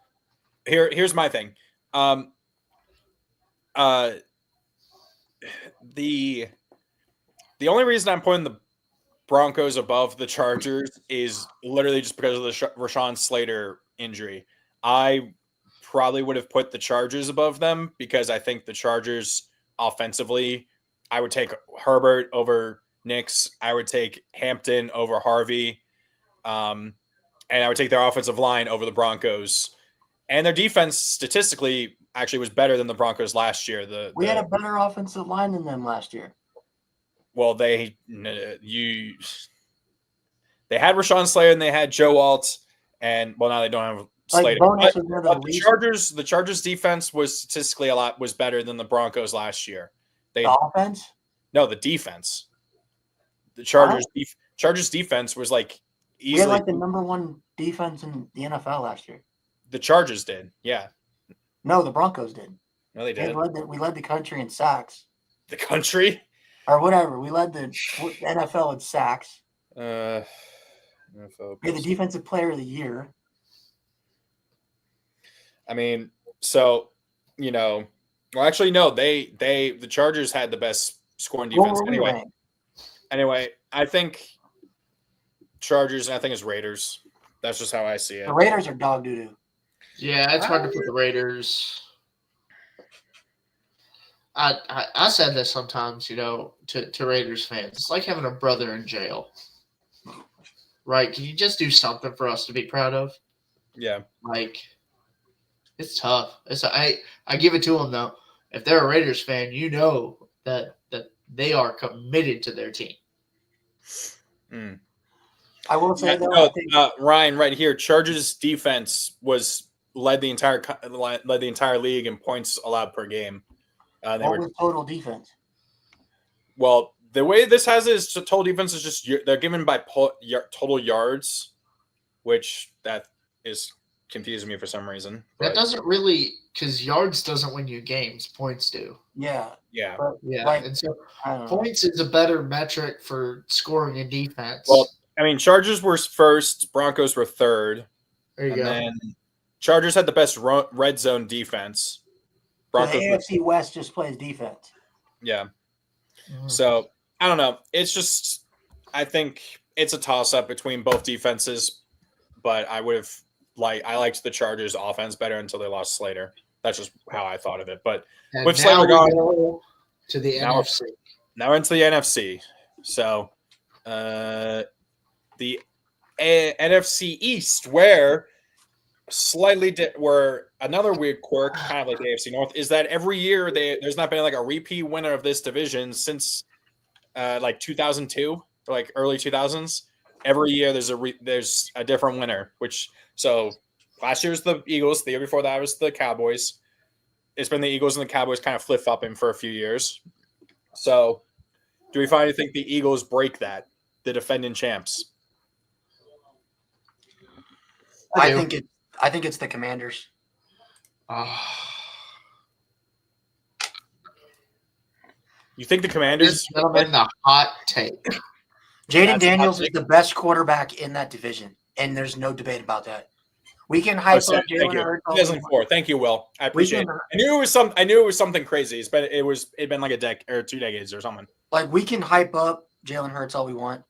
Here's my thing. The only reason I'm putting the Broncos above the Chargers is literally just because of the Rashawn Slater injury. I probably would have put the Chargers above them because I think the Chargers offensively, I would take Herbert over Nix. I would take Hampton over Harvey. And I would take their offensive line over the Broncos. And their defense statistically actually was better than the Broncos last year. We had a better offensive line than them last year. Well, they had Rashawn Slater and they had Joe Alt, and now they don't have slated. Bonus But, was never but the the Chargers defense was statistically was better than the Broncos last year. The offense? No, the defense. The Chargers defense was like easily. We had like the number one defense in the NFL last year. The Chargers did, yeah. No, the Broncos did. No, they did. We led the country in sacks. The country? Or whatever. We led the NFL in sacks. NFL. We had the defensive player of the year. I mean, so, well, actually, no, the Chargers had the best scoring defense anyway. I think Chargers, and I think it's Raiders. That's just how I see it. The Raiders are dog doo-doo. Yeah, it's hard to put the Raiders. I said this sometimes, to Raiders fans. It's like having a brother in jail. Right? Can you just do something for us to be proud of? Yeah. Like, it's tough. I give it to them, though. If they're a Raiders fan, you know that they are committed to their team. Mm. I will say, though, Ryan, right here, Chargers defense led the entire league in points allowed per game. What was total defense? Well, the way this has it is total defense is just they're given by total yards, which that is confusing me for some reason. That doesn't really, because yards doesn't win you games, points do. Yeah. Yeah. But, and so points is a better metric for scoring in defense. Well, I mean, Chargers were first, Broncos were third. There you go. Then Chargers had the best red zone defense. Broncos the AFC West just plays defense. Yeah. Mm-hmm. So, I don't know. It's just, I think it's a toss-up between both defenses, but I liked the Chargers offense better until they lost Slater. That's just how I thought of it. But with Slater gone to the NFC. Now we're into the NFC. So, the NFC East, where where another weird quirk, kind of like the AFC North, is that every year there's not been like a repeat winner of this division since like 2002, or like early 2000s. Every year there's a different winner. So last year was the Eagles. The year before that was the Cowboys. It's been the Eagles and the Cowboys kind of flip-flopping for a few years. So do we finally think the Eagles break that, the defending champs? I think it's the Commanders. You think the Commanders? Gentlemen, the hot take. Jaden Daniels is the best quarterback in that division, and there's no debate about that. We can hype up Jalen Hurts. 2004. Thank you, Will. I appreciate it. I knew it was something crazy. It'd been like a decade or 2 decades or something. Like, we can hype up Jalen Hurts all we want.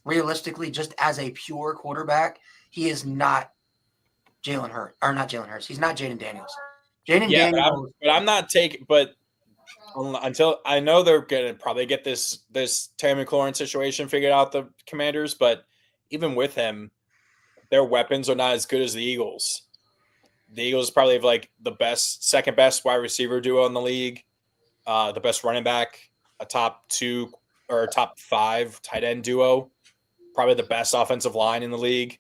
Realistically, just as a pure quarterback, he is not Jalen Hurts, or not Jalen Hurts. He's not Jaden Daniels. Daniels. But I'm not taking. But until I know they're gonna probably get this Terry McLaurin situation figured out, the Commanders. But even with him, their weapons are not as good as the Eagles. The Eagles probably have like the second best wide receiver duo in the league, the best running back, a top 2 or top 5 tight end duo, probably the best offensive line in the league.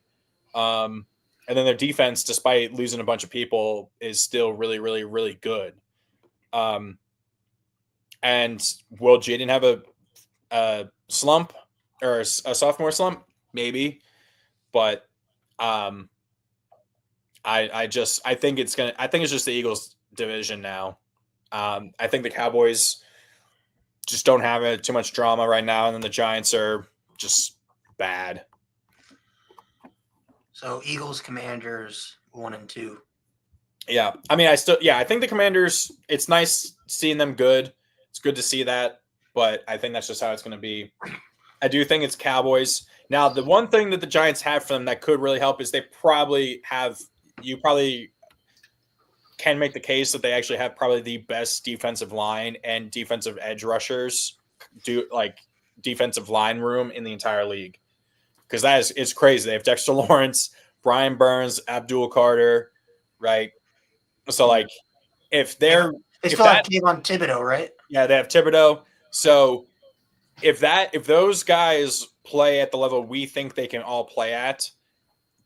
And then their defense, despite losing a bunch of people, is still really, really, really good. And will Jaden have a slump or a sophomore slump? Maybe. But I think it's just the Eagles division now. I think the Cowboys just don't have too much drama right now, and then the Giants are just bad. So Eagles, Commanders, 1 and 2. Yeah. I mean, I think the Commanders, it's nice seeing them good. It's good to see that, but I think that's just how it's going to be. I do think it's Cowboys. Now, the one thing that the Giants have for them that could really help is you probably can make the case that they actually have probably the best defensive line and defensive edge rushers, defensive line room in the entire league. Because it's crazy. They have Dexter Lawrence, Brian Burns, Abdul Carter, right? So, like, they still have Kayvon Thibodeau, right? Yeah, they have Thibodeau. So, if those guys play at the level we think they can all play at,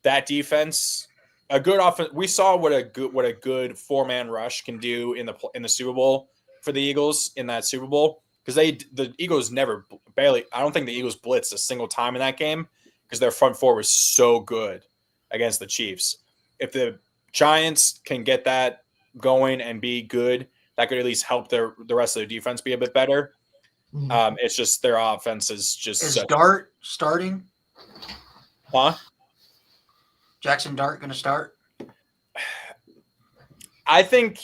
that defense a good offense. We saw what a good 4-man rush can do in the Super Bowl for the Eagles in that Super Bowl, because the Eagles barely. I don't think the Eagles blitzed a single time in that game because their front four was so good against the Chiefs. If the Giants can get that going and be good, that could at least help the rest of their defense be a bit better. It's just their offense is just. Is Dart starting? Huh? Jackson Dart going to start? I think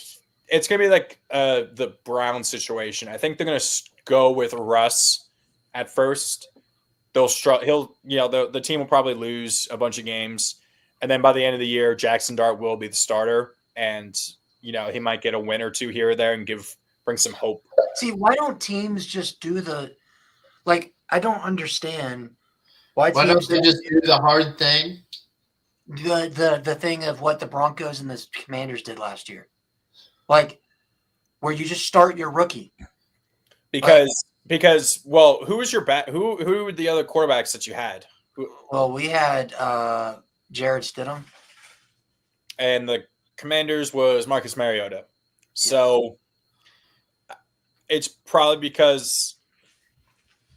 it's going to be like the Brown situation. I think they're going to go with Russ at first. They'll struggle. The team will probably lose a bunch of games, and then by the end of the year, Jackson Dart will be the starter, and he might get a win or two here or there and bring some hope. See, why don't teams just do I don't understand why don't they just do the hard thing? The thing of what the Broncos and the Commanders did last year, where you just start your rookie. Because who was your who were the other quarterbacks that you had? Well, we had Jared Stidham, and the Commanders was Marcus Mariota. So it's probably because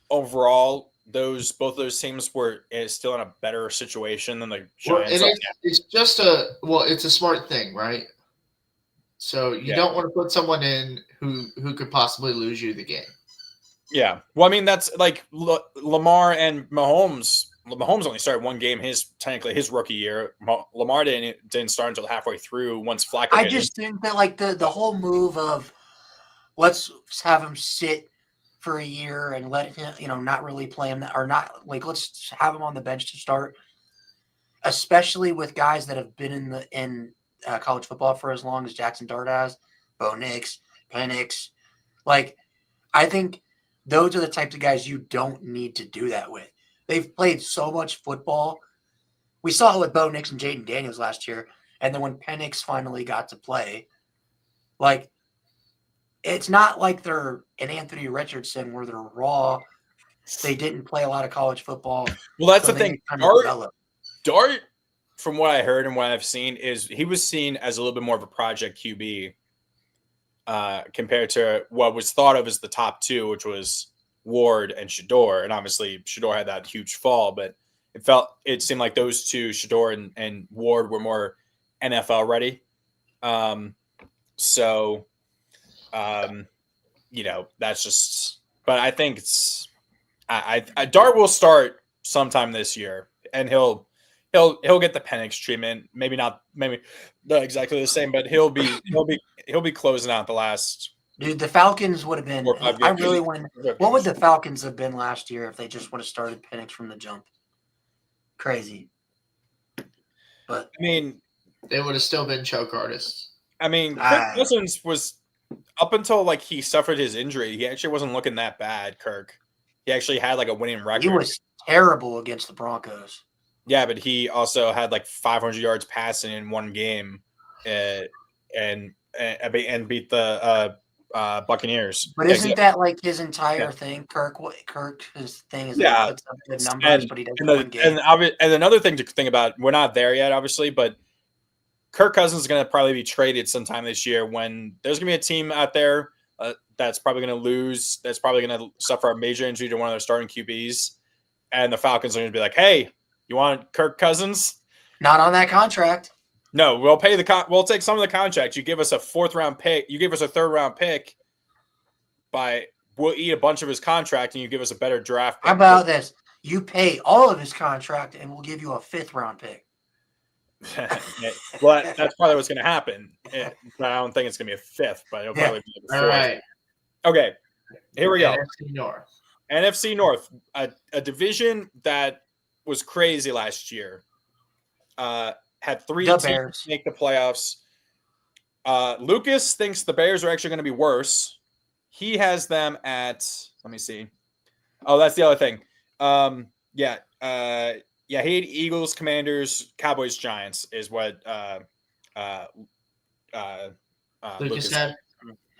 overall both those teams were still in a better situation than the Giants. It's a smart thing, right? So you don't want to put someone in who could possibly lose you the game. Yeah. Well, I mean, that's like Lamar and Mahomes. Mahomes only started one game technically his rookie year. Lamar didn't start until halfway through once Flacco. I just think that the whole move of let's have him sit for a year and let him, not really play him, or not let's have him on the bench to start, especially with guys that have been in college football for as long as Jackson Dart has, Bo Nix, Penix. I think those are the types of guys you don't need to do that with. They've played so much football. We saw it with Bo Nix and Jaden Daniels last year, and then when Penix finally got to play, it's not like they're an Anthony Richardson where they're raw. They didn't play a lot of college football. Well, that's the thing. Dart, from what I heard and what I've seen, is he was seen as a little bit more of a project QB compared to what was thought of as the top two, which was Ward and Shedeur. And obviously Shedeur had that huge fall, but it seemed like those two, Shedeur and Ward, were more NFL ready. That's just, but I think Dart will start sometime this year, and he'll get the Penix treatment. Maybe not exactly the same, but he'll be closing out the last. Dude, the Falcons would have been. I really want. What would the Falcons have been last year if they just would have started Penix from the jump? Crazy. But I mean, they would have still been choke artists. I mean, Kirk Cousins was up until he suffered his injury. He actually wasn't looking that bad. Kirk, he actually had a winning record. He was terrible against the Broncos. Yeah, but he also had 500 yards passing in one game, and beat the Buccaneers. But isn't that his entire thing? His thing is puts up good numbers, but he doesn't win games. And another thing to think about, we're not there yet, obviously, but Kirk Cousins is going to probably be traded sometime this year when there's going to be a team out there that's probably going to lose, that's probably going to suffer a major injury to one of their starting QBs, and the Falcons are going to be like, hey, you want Kirk Cousins? Not on that contract. No, we'll pay we'll take some of the contract. You give us a 4th-round pick. You give us a 3rd-round pick. We'll eat a bunch of his contract, and you give us a better draft pick. How about this? You pay all of his contract, and we'll give you a 5th-round pick. Well, that's probably what's going to happen. But I don't think it's going to be a 5th, but it'll probably be a 4th. All right. Okay, here we go. NFC North, a division that was crazy last year. Had 3 teams make the playoffs. Lucas thinks the Bears are actually going to be worse. He has them at, let me see. Oh, that's the other thing. He had Eagles, Commanders, Cowboys, Giants is what Lucas said.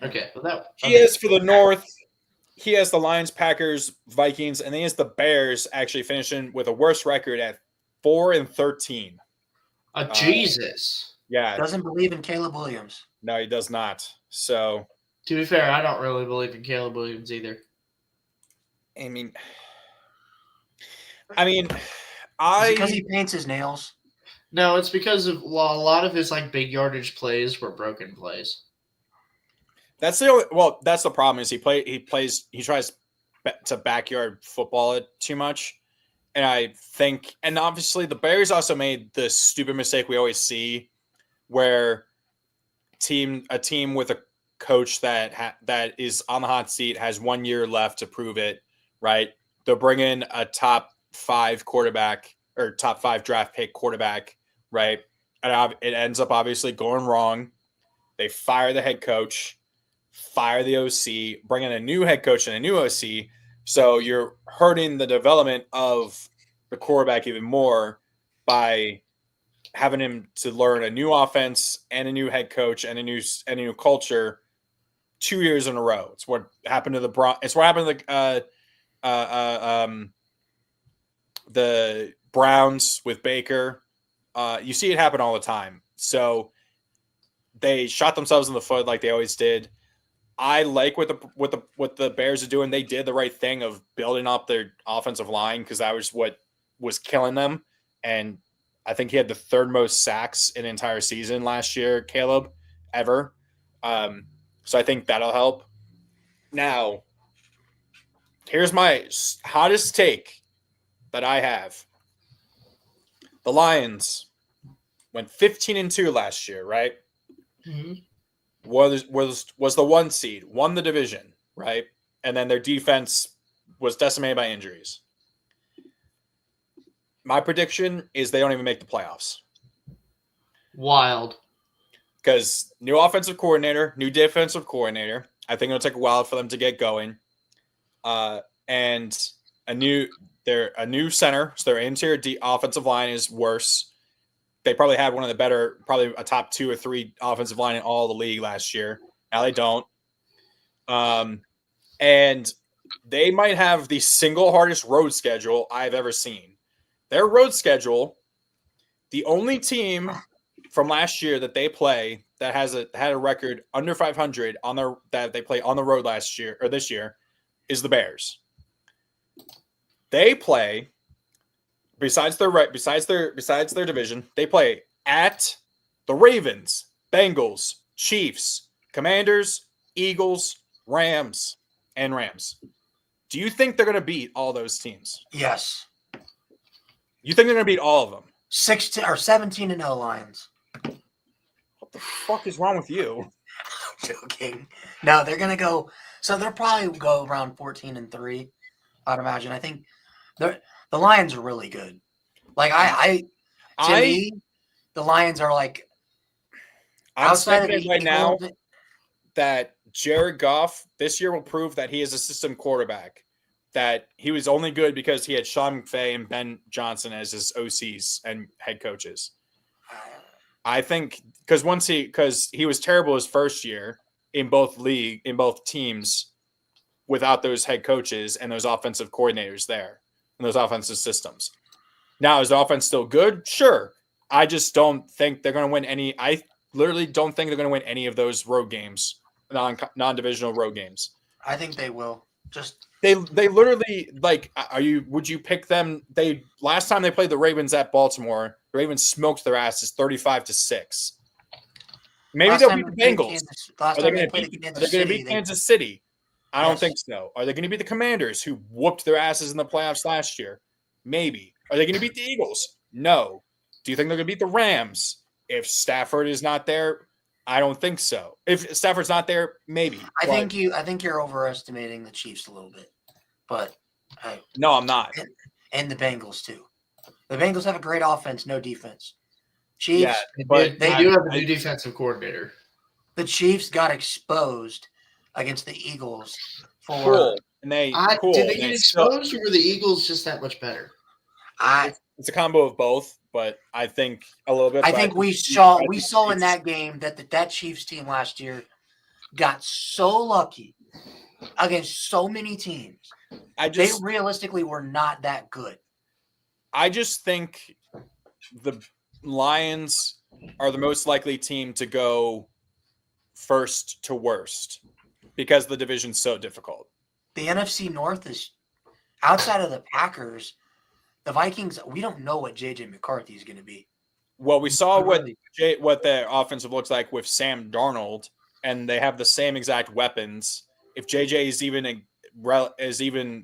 Okay. He is for the North. He has the Lions, Packers, Vikings, and then he has the Bears actually finishing with a worse record at 4-13. Jesus. Yeah. Doesn't believe in Caleb Williams. No, he does not. So, to be fair, I don't really believe in Caleb Williams either. I mean, because he paints his nails. No, it's because of a lot of his like big yardage plays were broken plays. That's the problem is he tries to backyard football it too much. And I think, and obviously the Bears also made the stupid mistake we always see where a team with a coach that is on the hot seat has 1 year left to prove it, right? They'll bring in a top 5 quarterback or top 5 draft pick quarterback, right? And it ends up obviously going wrong. They fire the head coach, fire the OC, bring in a new head coach and a new OC. So you're hurting the development of the quarterback even more by having him to learn a new offense and a new head coach and a new culture 2 years in a row. It's what happened to the It's what happened to the Browns with Baker. You see it happen all the time. So they shot themselves in the foot like they always did. I like what the Bears are doing. They did the right thing of building up their offensive line because that was what was killing them. And I think he had the 3rd most sacks in an entire season last year, Caleb, ever. So I think that'll help. Now, here's my hottest take that I have. The Lions went 15-2 last year, right? Mm-hmm. Was the 1 seed, won the division, right? And then their defense was decimated by injuries. My prediction is they don't even make the playoffs. Wild. Because new offensive coordinator, new defensive coordinator. I think it'll take a while for them to get going. And a new center, so their interior offensive line is worse. They probably had one of the better, probably a top 2 or 3 offensive line in all the league last year. Now they don't. And they might have the single hardest road schedule I've ever seen. Their road schedule, the only team from last year that they play that had a record under 500 that they play on the road last year or this year is the Bears. They play besides their division, they play at the Ravens, Bengals, Chiefs, Commanders, Eagles, Rams, and Rams. Do you think they're going to beat all those teams? Yes. You think they're going to beat all of them? 17-0 Lions. What the fuck is wrong with you? I'm joking. No, they're going to go. So they'll probably go around 14-3. I'd imagine. I think the Lions are really good. Like to me, the Lions are like. I'm speculating right now that Jared Goff this year will prove that he is a system quarterback. That he was only good because he had Sean McVay and Ben Johnson as his OCs and head coaches. I think because he was terrible his first year in both teams without those head coaches and those offensive coordinators there and those offensive systems. Now, is the offense still good? Sure. I just don't think they're going to win any. I literally don't think they're going to win any of those road games, non-divisional road games. I think they will. They literally would you pick them? Last time they played the Ravens at Baltimore, the Ravens smoked their asses 35-6. Maybe they'll beat the Bengals. Are they going to beat Kansas City? I don't think so. Are they going to beat the Commanders, who whooped their asses in the playoffs last year? Maybe. Are they going to beat the Eagles? No. Do you think they're going to beat the Rams? If Stafford is not there, I don't think so. If Stafford's not there, maybe. I think you're overestimating the Chiefs a little bit, but no, I'm not. And the Bengals too. The Bengals have a great offense, no defense. Chiefs, yeah, but they do have a new defensive coordinator. The Chiefs got exposed against the Eagles for. Cool. And did they get exposed, or were the Eagles just that much better? It's a combo of both, but I think a little bit. I think we saw in that game that Chiefs team last year got so lucky against so many teams. They realistically were not that good. I just think Lions are the most likely team to go first to worst because the division's so difficult. The NFC North is outside of the Packers. The Vikings, we don't know what J.J. McCarthy is going to be. Well, we saw what their offensive looks like with Sam Darnold, and they have the same exact weapons. If J.J. is even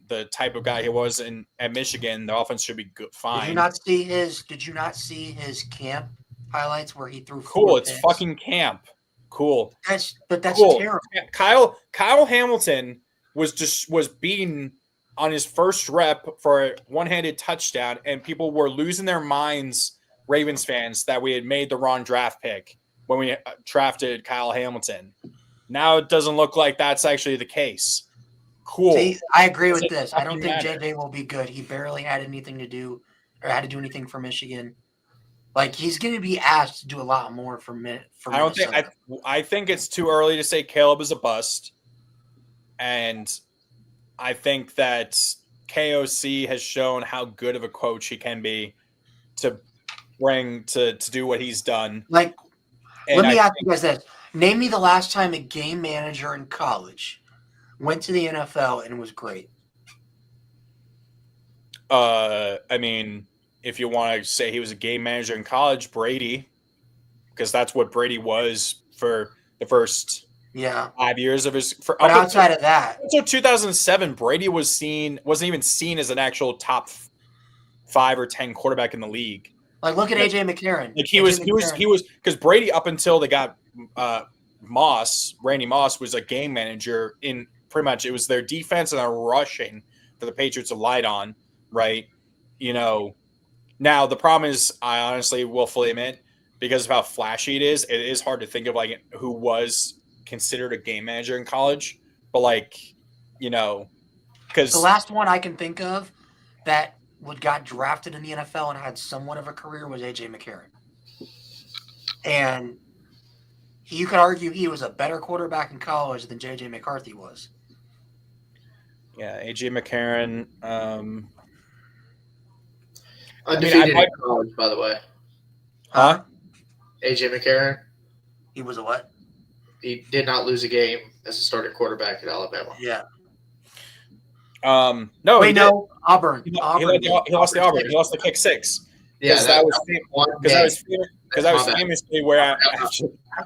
the type of guy he was at Michigan, the offense should be good, fine. Did you not see his camp highlights where he threw? Cool, it's fucking camp. Cool. That's cool. Terrible. Kyle Hamilton was beaten on his first rep for a one-handed touchdown, and people were losing their minds, Ravens fans, that we had made the wrong draft pick when we drafted Kyle Hamilton. Now it doesn't look like that's actually the case. Cool. See, I agree with this. I don't think JJ will be good. He barely had anything to do or had to do anything for Michigan. Like, he's going to be asked to do a lot more for Minnesota. I think it's too early to say Caleb is a bust. And I think that KOC has shown how good of a coach he can be to bring to do what he's done. Like, let me ask you guys this. Name me the last time a game manager in college went to the NFL and was great. I mean, if you want to say he was a game manager in college, Brady, because that's what Brady was for the first 5 years of his. But outside of that, until 2007, Brady wasn't even seen as an actual top 5 or 10 quarterback in the league. Like, look at AJ McCarron. Like he was because Brady, up until they got Randy Moss was a game manager in pretty much, it was their defense and their rushing that the Patriots relied on, right? You know, now the problem is, I honestly will fully admit, because of how flashy it is hard to think of like who was considered a game manager in college. But like, you know, because the last one I can think of that got drafted in the NFL and had somewhat of a career was AJ McCarron. And you could argue he was a better quarterback in college than JJ McCarthy was. Yeah, AJ McCarron. Undefeated in college, by the way. Huh? AJ McCarron. He was a what? He did not lose a game as a starting quarterback at Alabama. Yeah. No, no, Auburn. He lost the Auburn. He lost the pick 6. Yeah, that was famously where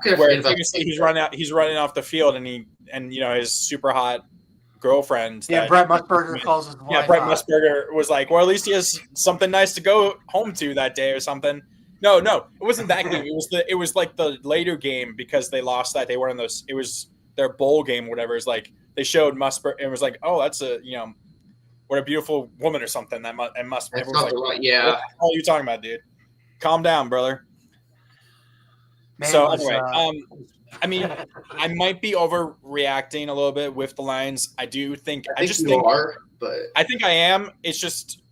famously he's running off the field and you know his super hot girlfriend. Yeah, Brett Musburger calls his wife. Yeah, Brett Musburger was like, well, at least he has something nice to go home to that day or something. No, it wasn't that game. It was like the later game because they lost that. They weren't in those. It was their bowl game, whatever. It's like they showed Musburger and it was like, oh, that's what a beautiful woman or something. That Musburger was like, yeah. What the hell are you talking about, dude? Calm down, brother. Anyway, I mean, I might be overreacting a little bit with the Lions. I think you are, but I think I am. It's just,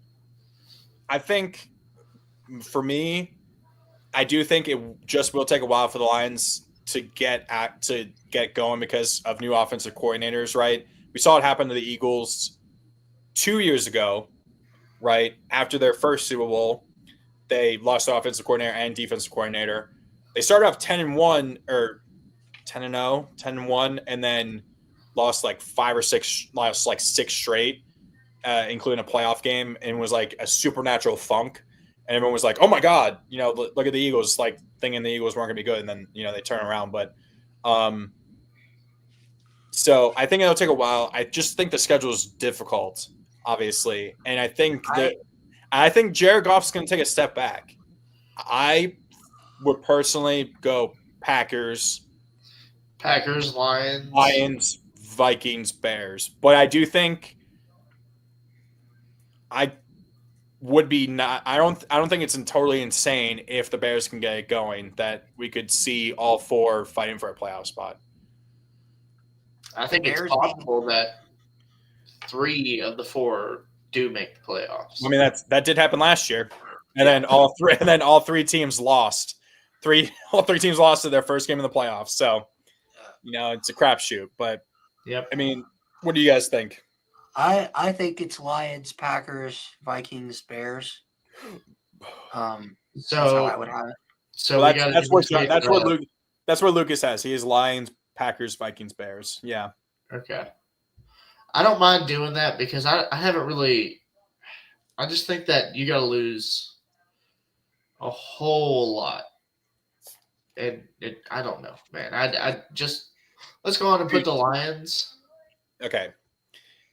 I think for me, I do think it just will take a while for the Lions to get going because of new offensive coordinators, right? We saw it happen to the Eagles 2 years ago, right? After their first Super Bowl, they lost the offensive coordinator and defensive coordinator. They started off 10-1 or 10-1, and then lost like 5 or 6, lost like 6 straight, including a playoff game, and was like a supernatural funk. And everyone was like, "Oh my God, look at the Eagles!" Like thinking the Eagles weren't going to be good, and then they turn around. But so I think it'll take a while. I just think the schedule is difficult, obviously, and I think Jared Goff's going to take a step back. I would personally go Packers, Lions, Vikings, Bears. But I do think I would be not. I don't think it's totally insane if the Bears can get it going that we could see all 4 fighting for a playoff spot. I think it's possible that 3 of the 4 do make the playoffs. I mean that did happen last year, and then all 3 teams lost. All 3 teams lost to their first game in the playoffs. So, it's a crapshoot. But yep. I mean, what do you guys think? I think it's Lions, Packers, Vikings, Bears. That's how I would have it. So well, that's what Lucas has. He is Lions, Packers, Vikings, Bears. Yeah. Okay. I don't mind doing that because I haven't really. I just think that you got to lose a whole lot, and I don't know, man. I just let's go on and put the Lions. Okay.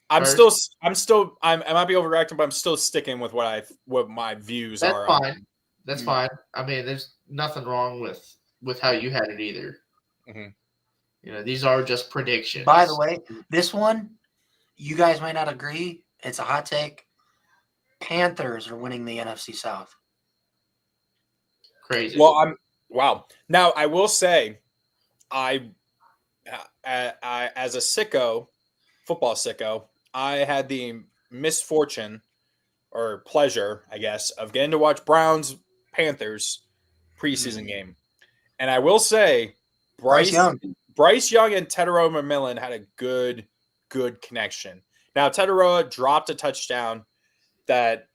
I might be overreacting, but I'm still sticking with what my views That's are. Fine. That's fine. I mean, there's nothing wrong with how you had it either. Mm-hmm. You know, these are just predictions. By the way, this one, you guys might not agree. It's a hot take. Panthers are winning the NFC South. Crazy. Well, wow. Now I will say, I as a football sicko, I had the misfortune or pleasure, I guess, of getting to watch Browns Panthers preseason game, and I will say, Bryce Young and Tedero McMillan had a good connection. Now Tedero dropped a touchdown that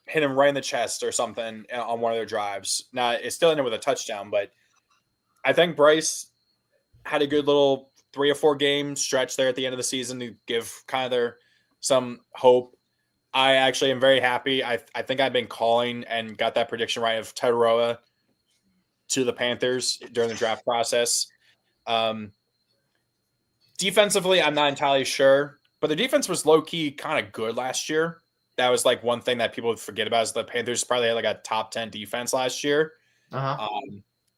hit him right in the chest or something on one of their drives. Now it still ended with a touchdown, but I think Bryce had a good little 3 or 4 game stretch there at the end of the season to give kind of some hope. I actually am very happy. I think I've been calling and got that prediction right of Tedero to the Panthers during the draft process. Defensively, I'm not entirely sure, but the defense was low-key kind of good last year. That was like one thing that people would forget about is the Panthers probably had like a top 10 defense last year. Uh-huh.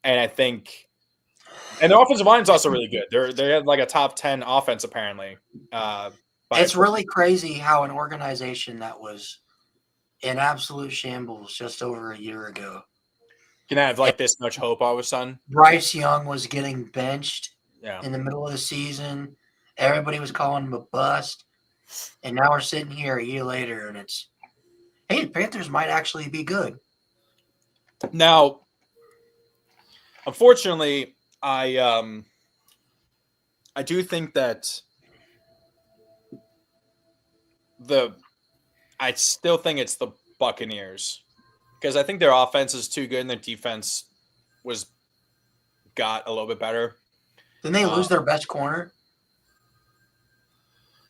And I think – and the offensive line is also really good. They had like a top 10 offense apparently. It's really crazy how an organization that was in absolute shambles just over a year ago can have like this much hope all of a sudden. Bryce Young was getting benched in the middle of the season. Everybody was calling him a bust. And now we're sitting here a year later and it's, hey, the Panthers might actually be good. Now, unfortunately, I do think that I still think it's the Buccaneers because I think their offense is too good and their defense got a little bit better. Didn't they lose their best corner?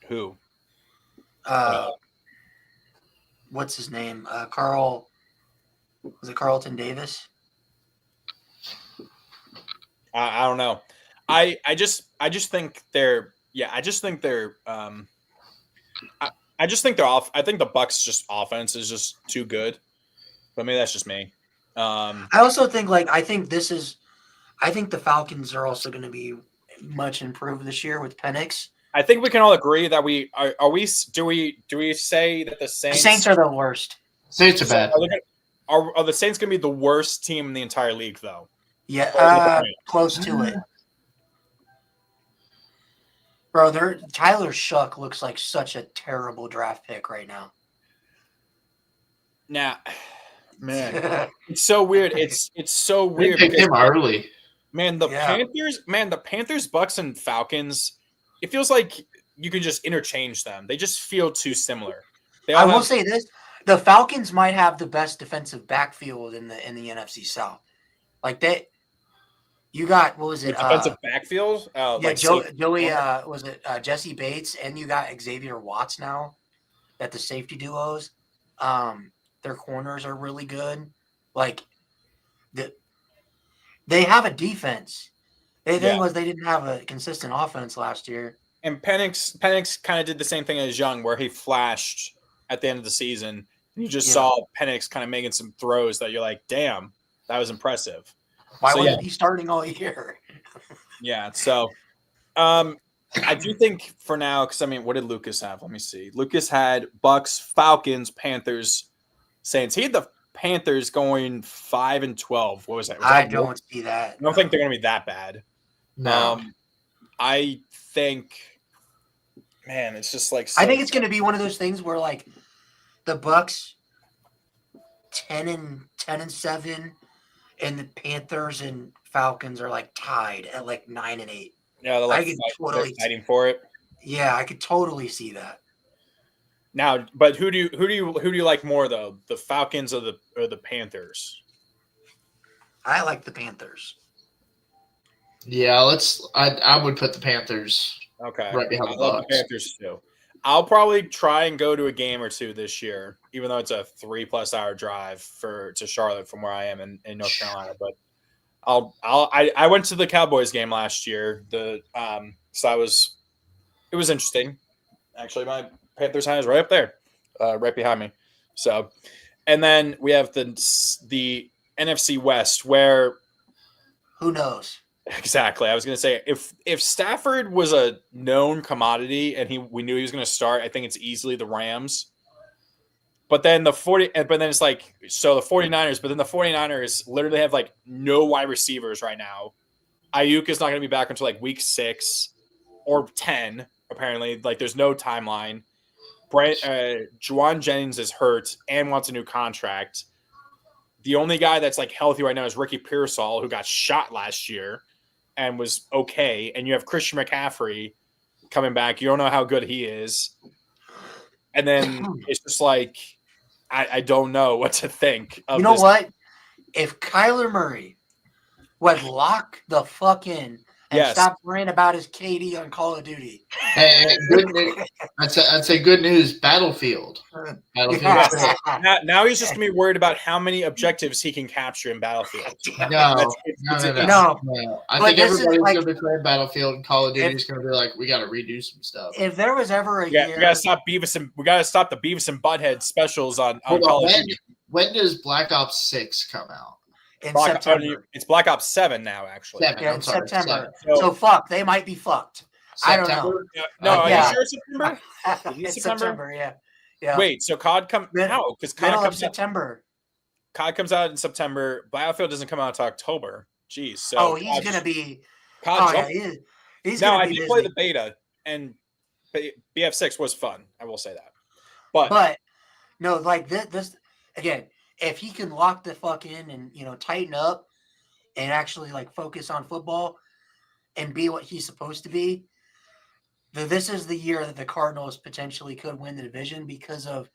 Who? What's his name? Was it Carlton Davis? I don't know. I just think they're off. I think the Bucs offense is just too good. But maybe that's just me. I also think I think the Falcons are also going to be much improved this year with Penix. I think we can all agree that do we say that the Saints are the worst. Saints are bad. Are the Saints going to be the worst team in the entire league though? Yeah, close to it. Bro, Tyler Shuck looks like such a terrible draft pick right now. Nah, man, it's so weird. It's so weird. They picked him early. Man, the Panthers, Bucks, and Falcons. It feels like you can just interchange them. They just feel too similar. I will say this: the Falcons might have the best defensive backfield in the NFC South. You got what was it? Defensive backfield. Joey. Was it Jesse Bates? And you got Xavier Watts now at the safety duos. Their corners are really good. They have a defense. The thing was they didn't have a consistent offense last year. And Penix kind of did the same thing as Young, where he flashed at the end of the season. You just saw Penix kind of making some throws that you're like, damn, that was impressive. Why wasn't he starting all year? Yeah, so I do think for now, because what did Lucas have? Let me see. Lucas had Bucks, Falcons, Panthers, Saints. He had the Panthers going 5-12. What was that? I don't see that. I don't think they're going to be that bad. No. I think, man, it's just like. I think it's going to be one of those things where the Bucks 10-7, and the Panthers and Falcons are tied at 9-8. Yeah, they're fighting for it. Yeah, I could totally see that. Now, but who do you like more though? The Falcons or the Panthers? I like the Panthers. Yeah, I would put the Panthers Okay. right behind the I love Bucks. the Panthers too. I'll probably try and go to a game or two this year, even though it's a 3+ hour drive to Charlotte from where I am in North Carolina. But I went to the Cowboys game last year. So it was interesting. Actually, my Panthers hat is right up there, right behind me. So, and then we have the NFC West, where who knows? Exactly. I was going to say if Stafford was a known commodity and we knew he was going to start, I think it's easily the Rams. But then the 49ers, but then the 49ers literally have like no wide receivers right now. Ayuk is not going to be back until like week 6 or 10 apparently. Like there's no timeline. Juwan Jennings is hurt and wants a new contract. The only guy that's like healthy right now is Ricky Pearsall, who got shot last year and was okay. And you have Christian McCaffrey coming back. You don't know how good he is. And then it's just like, I don't know what to think of You know what? If Kyler Murray would lock the fuck in and stop worrying about his KD on Call of Duty. Hey, good news. I'd say good news. Battlefield. Now he's just gonna be worried about how many objectives he can capture in Battlefield. No. I think everybody's like, gonna be playing Battlefield, and Call of Duty is gonna be like, we got to redo some stuff. If there was ever a year, we gotta stop the Beavis and Butthead specials on Call of Duty. When does Black Ops 6 come out? In September. It's Black Ops 7 now, actually. In September. So fuck, they might be fucked. September? I don't know. No, are you sure it's September? It's September, yeah. Wait, so COD comes out because COD comes September. COD comes out in September. Battlefield doesn't come out until October. Jeez. So he's gonna be. COD he's now gonna I be did busy. play the beta, and BF6 was fun. I will say that. But no, like this again. If he can lock the fuck in and tighten up and actually like focus on football and be what he's supposed to be, this is the year that the Cardinals potentially could win the division because of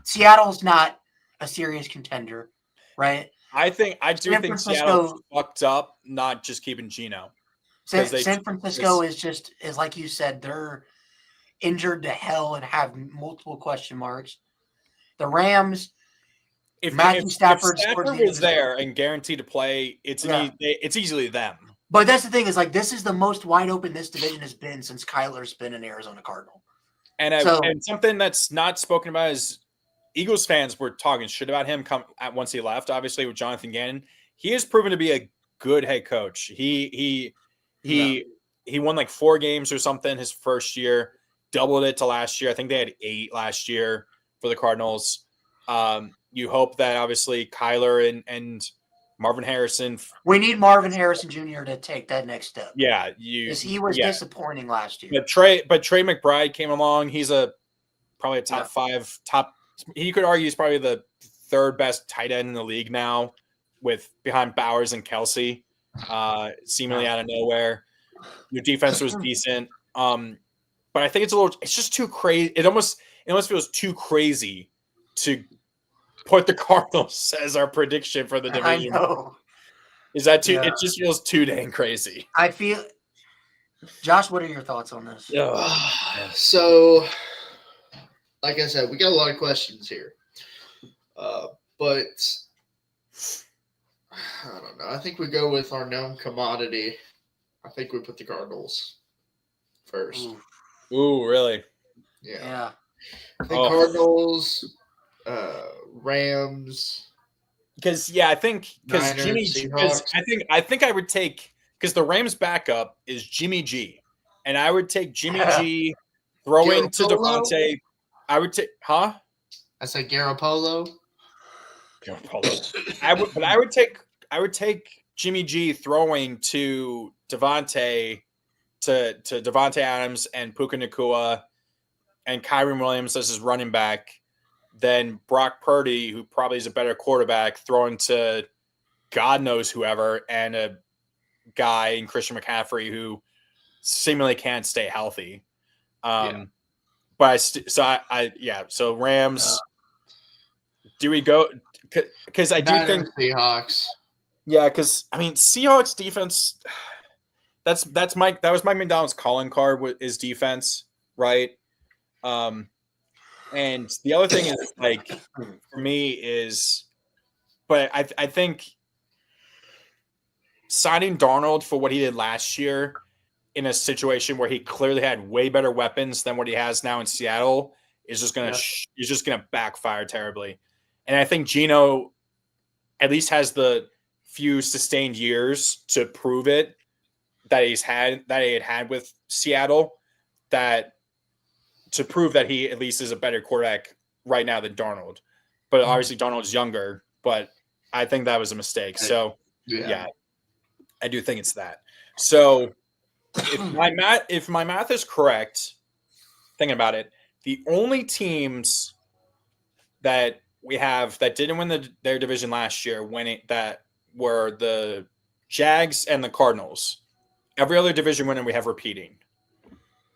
Seattle's not a serious contender, right? I do think Seattle's fucked up not just keeping Geno. San Francisco is like you said, they're injured to hell and have multiple question marks. The Rams. If Stafford was there and guaranteed to play, it's easily them. But that's the thing is like this is the most wide open this division has been since Kyler's been an Arizona Cardinal. And something that's not spoken about is Eagles fans were talking shit about him once he left. Obviously with Jonathan Gannon, he has proven to be a good head coach. He won like 4 games or something his first year, doubled it to last year. I think they had 8 last year for the Cardinals. You hope that obviously Kyler and Marvin Harrison. We need Marvin Harrison Jr. to take that next step. Yeah, because he was disappointing last year. But Trey McBride came along. He's probably a top 5 top. He could argue he's probably the 3rd best tight end in the league now, behind Bowers and Kelsey, seemingly out of nowhere. Your defense was decent, but I think it's just too crazy. It almost feels too crazy to put the Cardinals as our prediction for the division. I know. Is that too? Yeah. It just feels too dang crazy. I feel. Josh, what are your thoughts on this? So, like I said, we got a lot of questions here, but I don't know. I think we go with our known commodity. I think we put the Cardinals first. Ooh, really? Yeah. I think Cardinals. Rams, because I think I think I would take because the Rams backup is Jimmy G, and I would take Jimmy G, throw into Devontae. I would take, I said Garoppolo. I would take Jimmy G throwing to Devontae to Devontae Adams and Puka Nacua and Kyren Williams as his running back. Then Brock Purdy, who probably is a better quarterback, throwing to God knows whoever, and a guy in Christian McCaffrey who seemingly can't stay healthy. but so Rams. Do we go? Because I do think Seahawks. Yeah, because I mean Seahawks defense. That was Mike McDonald's calling card with his defense, right? And the other thing is like for me is, but I think signing Darnold for what he did last year in a situation where he clearly had way better weapons than what he has now in Seattle is just gonna backfire terribly. And I think Geno at least has the few sustained years to prove it that he had with Seattle, that to prove that he at least is a better quarterback right now than Darnold. But obviously Darnold's younger, but I think that was a mistake. So yeah I do think it's that. So if my math is correct, thinking about it, the only teams that we have that didn't win their division last year that were the Jags and the Cardinals. Every other division winner we have repeating.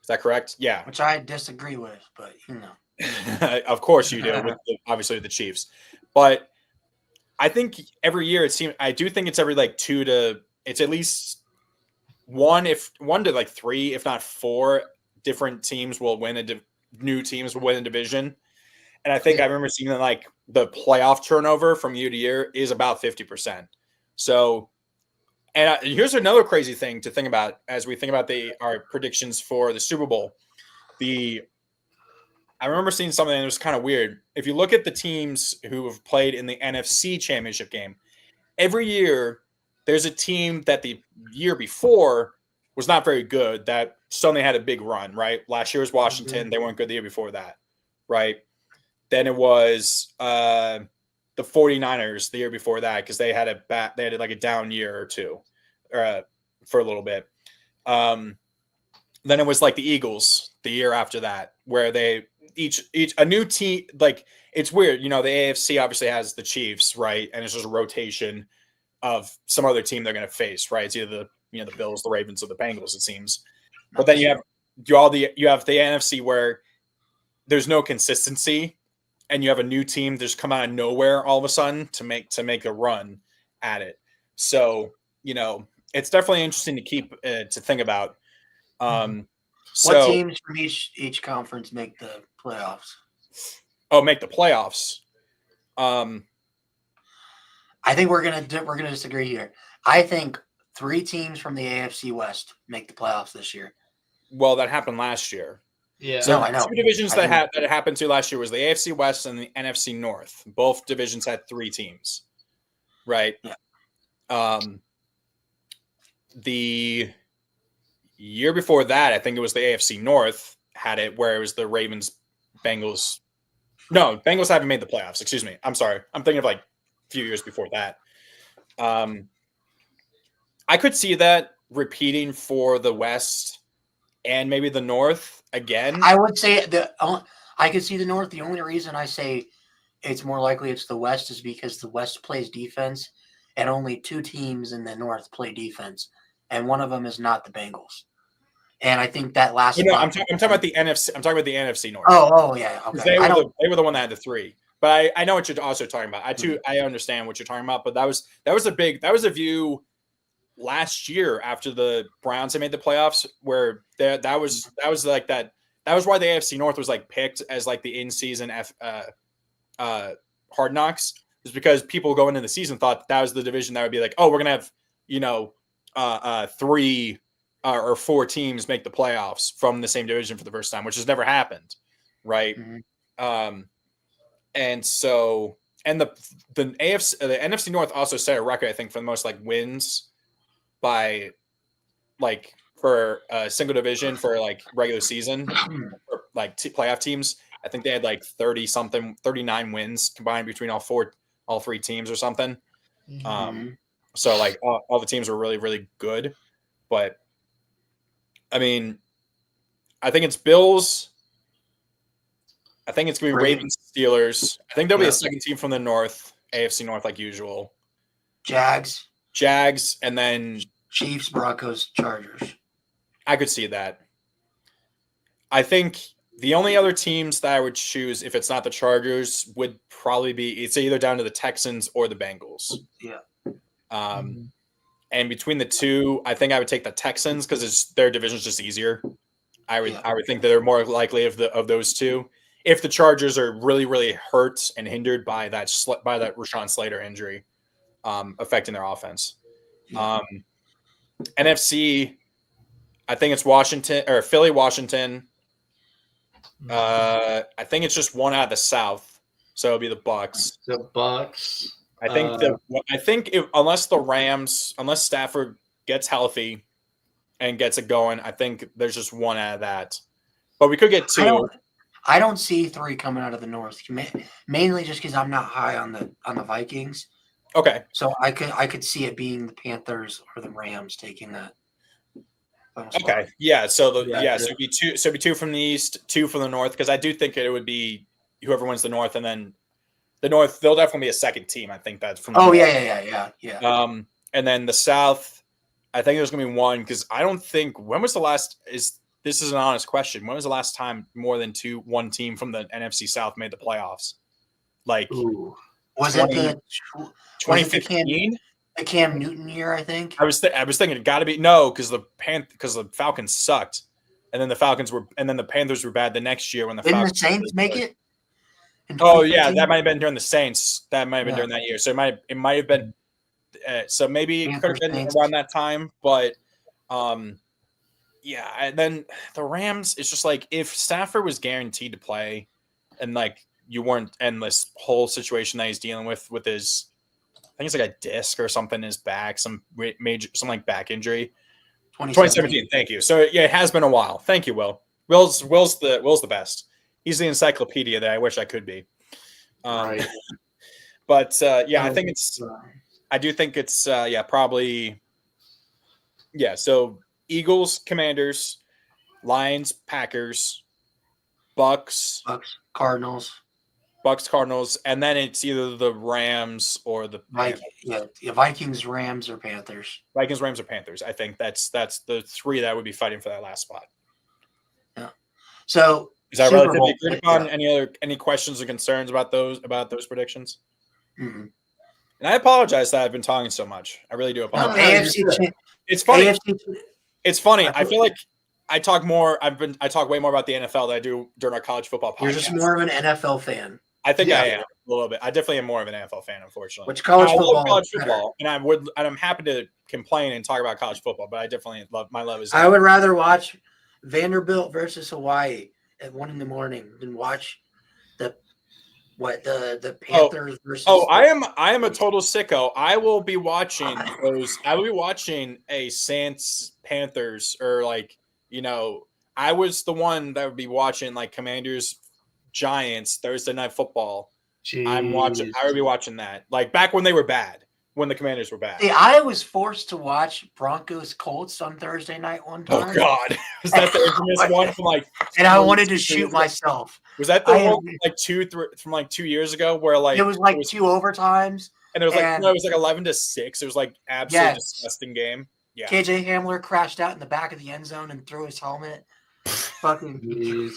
Is that correct? Yeah. Which I disagree with, but Of course you do, obviously with the Chiefs. But I think every year I do think it's every like it's at least one to like three, if not four different teams will win new teams will win a division. And I think I remember seeing that like the playoff turnover from year to year is about 50%. So, and here's another crazy thing to think about as we think about our predictions for the Super Bowl. I remember seeing something that was kind of weird. If you look at the teams who have played in the NFC Championship game, every year there's a team that the year before was not very good that suddenly had a big run, right? Last year was Washington. They weren't good the year before that, right? Then it was the 49ers the year before that because they had like a down year or two for a little bit. Then it was like the Eagles the year after that where they a new team, like it's weird. The AFC obviously has the Chiefs, right? And it's just a rotation of some other team they're going to face, right? It's either the Bills, the Ravens, or the Bengals, it seems. But then you have the NFC where there's no consistency. And you have a new team just come out of nowhere all of a sudden to make a run at it. So, it's definitely interesting to keep to think about. What teams from each conference make the playoffs? Oh, make the playoffs. I think we're gonna disagree here. I think 3 teams from the AFC West make the playoffs this year. Well, that happened last year. Yeah, so I know. 2 divisions that it happened to last year was the AFC West and the NFC North. Both divisions had 3 teams, right? Yeah. The year before that, I think it was the AFC North had it, where it was the Ravens, Bengals. No, Bengals haven't made the playoffs. Excuse me. I'm sorry. I'm thinking of like a few years before that. I could see that repeating for the West and maybe the North again. I would say I could see the North. The only reason I say it's more likely it's the West is because the West plays defense and only 2 teams in the North play defense. And one of them is not the Bengals. And I think that last. I'm talking about the NFC. I'm talking about the NFC North. Oh yeah. Okay. They were the one that had the 3. But I know what you're also talking about. I understand what you're talking about. But that was a view last year after the Browns had made the playoffs, where that was like that. That was why the AFC North was like picked as like the in-season Hard Knocks, is because people going into the season thought that was the division that would be like, oh, we're gonna have 3 or 4 teams make the playoffs from the same division for the first time, which has never happened, right? Mm-hmm. And so, and the NFC North also set a record, I think, for the most like wins by like for a single division for like regular season or like playoff teams. I think they had like 39 wins combined between all 3 teams or something. Mm-hmm. So like all the teams were really, really good. But I mean, I think it's Bills. I think it's going to be Ravens, Steelers. I think there'll be a second team from the North, AFC North, like usual. Jags, and then Chiefs, Broncos, Chargers. I could see that. I think The only other teams that I would choose if it's not the Chargers would probably be it's either down to the Texans or the Bengals. Yeah. And between the two, I think I would take the Texans because their division's just easier. I would think that they're more likely of those two. If the Chargers are really, really hurt and hindered by that Rashawn Slater injury affecting their offense. NFC, I think it's Washington or Philly, Washington. I think it's just one out of the South, so it'll be the Bucs. The Bucs. I think unless Stafford gets healthy and gets it going, I think there's just one out of that. But we could get two. I don't see 3 coming out of the North, mainly just because I'm not high on the Vikings. Okay. So I could see it being the Panthers or the Rams taking that. Okay. Yeah. So so it'd be two. So it'd be 2 from the East, 2 from the North, because I do think it would be whoever wins the North, and then the North. There'll definitely be a second team. I think that's from. Yeah. And then the South, I think there's gonna be one because I don't think when was the last This is an honest question. When was the last time more than one team from the NFC South made the playoffs? Was it the 2015? The Cam Newton year, I think. I was thinking it got to be because the Falcons sucked, and then the Panthers were bad the next year when the Didn't Falcons the Saints make it? Oh yeah, that might have been during the Saints. That might have been during that year. So it might have been. So maybe it could have been around that time, but yeah. And then the Rams, it's just like if Stafford was guaranteed to play, and like you weren't, and this whole situation that he's dealing with his, I think it's like a disc or something in his back, some like back injury. 2017. Thank you. So yeah, it has been a while. Thank you, Will. Will's the best. He's the encyclopedia that I wish I could be. Right. But yeah, I do think it's probably. Yeah. So Eagles, Commanders, Lions, Packers, Bucks, Cardinals, and then it's either the Rams or the Vikings, Rams, or Panthers. Vikings, Rams, or Panthers. I think that's the 3 that would be fighting for that last spot. Yeah. So is that relatively agreed upon? Any questions or concerns about those predictions? Mm-hmm. And I apologize that I've been talking so much. I really do apologize. It's funny. It's funny. I feel like I talk way more about the NFL than I do during our college football podcast. You're just more of an NFL fan. I think I am a little bit. I definitely am more of an NFL fan, unfortunately. Which college football? I love college football, and I'm happy to complain and talk about college football, but I definitely my love is. I would rather watch Vanderbilt versus Hawaii at 1 a.m. than watch the Panthers versus. I am a total sicko. I will be watching those. I will be watching a Saints Panthers or I was the one that would be watching like Commanders Giants Thursday Night Football. Jeez. I would be watching that like back when they were bad, when the Commanders were bad. See, I was forced to watch Broncos Colts on Thursday night one time. Oh God, was that the infamous one from like? And I wanted to shoot myself. Was that the one from 2 years ago where like it was 2 overtimes? And it was it was like 11-6. It was like absolutely disgusting game. Yeah. KJ Hamler crashed out in the back of the end zone and threw his helmet. Fucking.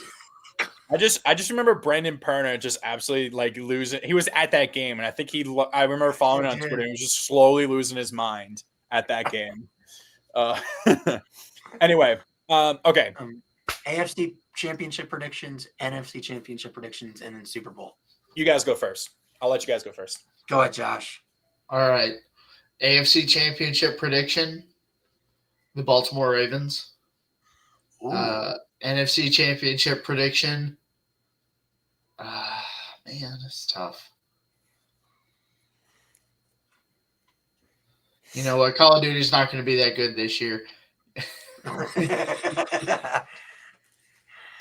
I just remember Brandon Perna just absolutely like losing. He was at that game, and I think I remember following on Twitter. He was just slowly losing his mind at that game. Anyway, okay. AFC Championship predictions, NFC Championship predictions, and then Super Bowl. You guys go first. I'll let you guys go first. Go ahead, Josh. All right. AFC Championship prediction, the Baltimore Ravens. NFC Championship prediction. Man, that's tough. You know what? Call of Duty's not going to be that good this year.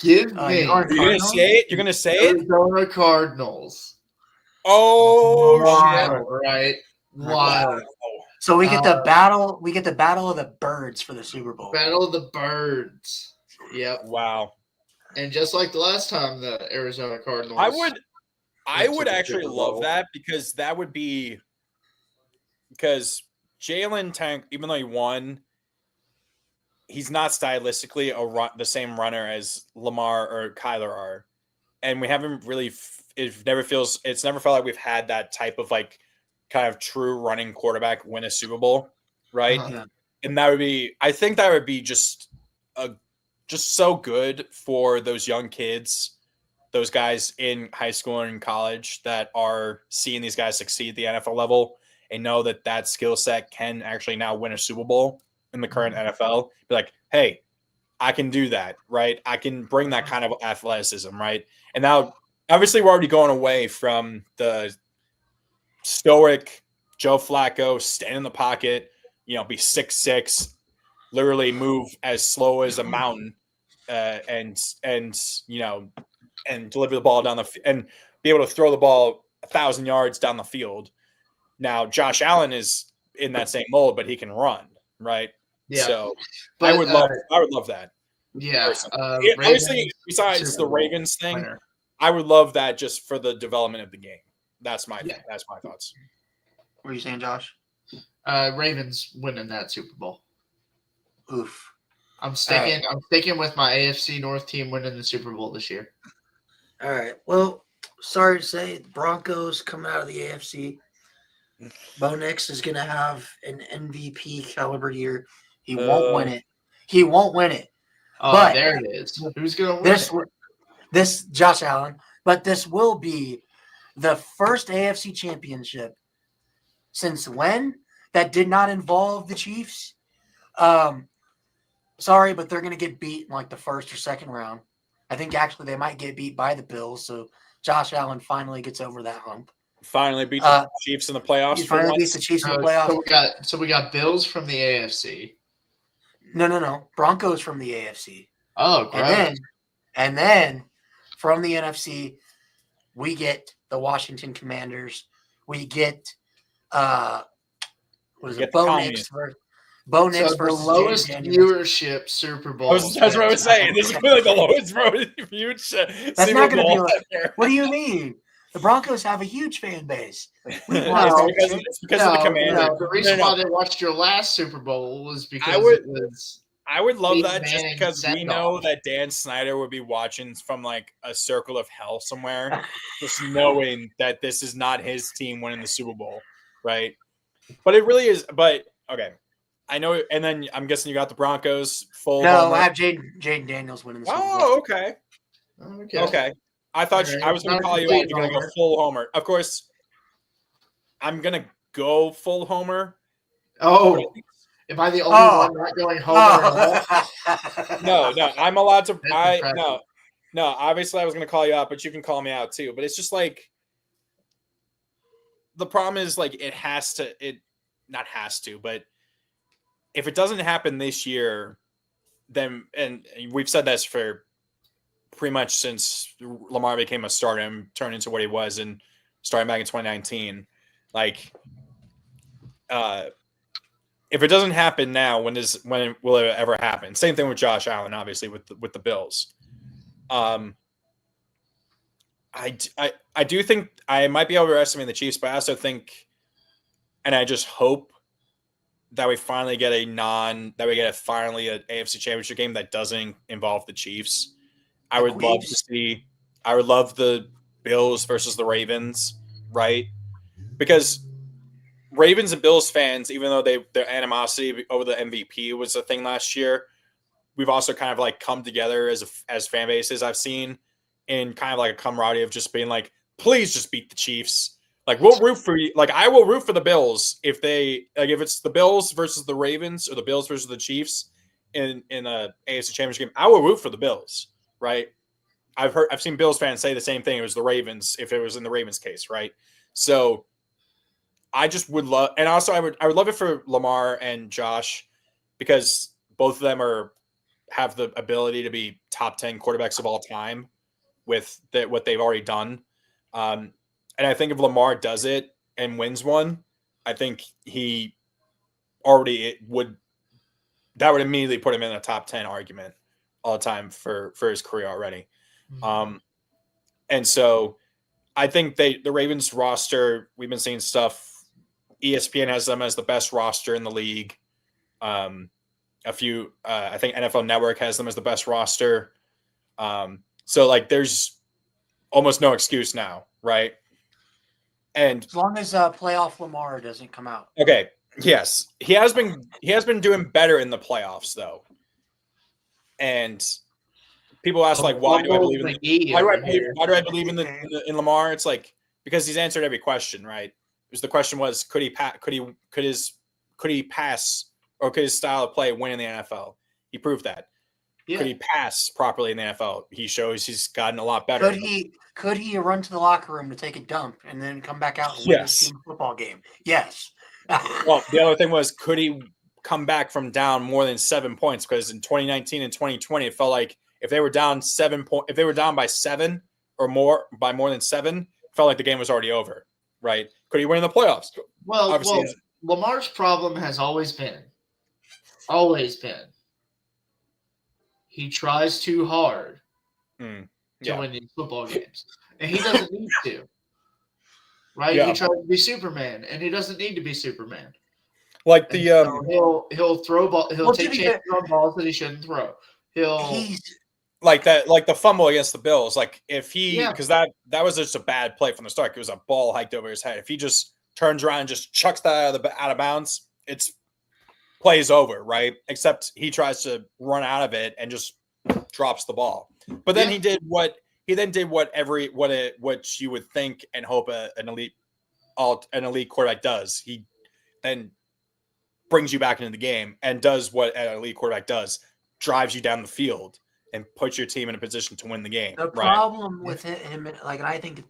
Give me. You're going to say it? You're going to say it? Arizona Cardinals. Oh, right. Wow. So we get the battle. We get the battle of the birds for the Super Bowl. Battle of the birds. Yep. Wow. And just like the last time, the Arizona Cardinals. I would actually love that because that would be because Jalen Tank, even though he won, he's not stylistically the same runner as Lamar or Kyler are, and we haven't really. It's never felt like we've had that type of like kind of true running quarterback win a Super Bowl, right? Yeah. And I think that would be just so good for those young kids, those guys in high school and in college that are seeing these guys succeed at the NFL level and know that skill set can actually now win a Super Bowl in the current NFL. Be like, hey, I can do that, right? I can bring that kind of athleticism, right? And now, obviously, we're already going away from the stoic Joe Flacco, stand in the pocket, be 6'6", literally move as slow as a mountain, and deliver the ball down and be able to throw the ball 1,000 yards down the field. Now, Josh Allen is in that same mold, but he can run, right? Yeah. So but, I would love that. Yeah. Obviously, besides the Ravens thing, winner. I would love that just for the development of the game. That's my thoughts. What are you saying, Josh? Ravens winning that Super Bowl. Oof. I'm sticking with my AFC North team winning the Super Bowl this year. All right. Well, sorry to say, the Broncos coming out of the AFC. Bo Nix is going to have an MVP caliber year. He won't win it. He won't win it. Oh, but there it is. Who's going to win This Josh Allen. But this will be the first AFC championship since when that did not involve the Chiefs. Sorry, but they're going to get beat in like the first or second round. I think actually they might get beat by the Bills. So Josh Allen finally gets over that hump. Finally beat the Chiefs in the playoffs. He finally beats the Chiefs in the playoffs. So we got Bills from the AFC. No. Broncos from the AFC. Oh, great. And then from the NFC, we get the Washington Commanders. We get Bo Nix versus the lowest viewership Super Bowl. That's what I was saying. This is going to be like the lowest viewership. That's not going to be like. What do you mean? The Broncos have a huge fan base. It's because of the Commanders. The reason why they watched your last Super Bowl was because I would love that just because we know that Dan Snyder would be watching from like a circle of hell somewhere, just knowing that this is not his team winning the Super Bowl, right? But it really is. But okay, I know. And then I'm guessing you got the Broncos full. No, I have Jaden Daniels winning the Super Bowl. Oh, okay. I thought I was going to call you out. You're going to go full homer. Of course, I'm going to go full homer. Oh. Am I the only one not going homer? No. I'm allowed to. No. Obviously, I was going to call you out, but you can call me out too. But it's just like the problem is like it has to. It not has to, but if it doesn't happen this year, then and we've said this for pretty much since Lamar became a starter and turned into what he was and starting back in 2019, like. If it doesn't happen now, when will it ever happen? Same thing with Josh Allen, obviously with the Bills. I do think I might be overestimating the Chiefs, but I also think, and I just hope that we finally get finally an AFC Championship game that doesn't involve the Chiefs. I would love the Bills versus the Ravens, right? Because Ravens and Bills fans, even though their animosity over the MVP was a thing last year, we've also kind of like come together as fan bases I've seen in kind of like a camaraderie of just being like, please just beat the Chiefs. Like we'll root for you. Like I will root for the Bills if it's the Bills versus the Ravens or the Bills versus the Chiefs in a AFC Championship game. I will root for the Bills, right? I've seen Bills fans say the same thing. It was the Ravens if it was in the Ravens case, right? So. I just would love, and also I would love it for Lamar and Josh because both of them have the ability to be top 10 quarterbacks of all time with what they've already done. And I think if Lamar does it and wins one, I think that would immediately put him in a top 10 argument all the time for his career already. Mm-hmm. And so I think the Ravens roster, we've been seeing stuff. ESPN has them as the best roster in the league. a few. I think NFL Network has them as the best roster. So like, there's almost no excuse now, right? And as long as playoff Lamar doesn't come out. Okay. Yes, he has been doing better in the playoffs though, and people ask like, why do I believe in Lamar? It's like because he's answered every question, right? Because the question was, could he pass or could his style of play win in the NFL? He proved that. Yeah. Could he pass properly in the NFL? He shows he's gotten a lot better. Could he run to the locker room to take a dump and then come back out and win a team football game? Yes. Well, the other thing was, could he come back from down more than 7 points? Because in 2019 and 2020, it felt like if they were down if they were down by 7 or more, by more than 7, it felt like the game was already over, right? Could he win in the playoffs? Well, Lamar's problem has always been, he tries too hard to win these football games, and he doesn't need to. Right, he tries to be Superman, and he doesn't need to be Superman. Like the he'll throw ball, he'll take chances on balls that he shouldn't throw. He's like that, like the fumble against the Bills. Like if he, because that was just a bad play from the start. It was a ball hiked over his head. If he just turns around and just chucks that out of bounds, it's plays over, right? Except he tries to run out of it and just drops the ball. But then he did what you would think and hope an elite quarterback does. He then brings you back into the game and does what an elite quarterback does, drives you down the field and puts your team in a position to win the game. The problem with him, like, and I think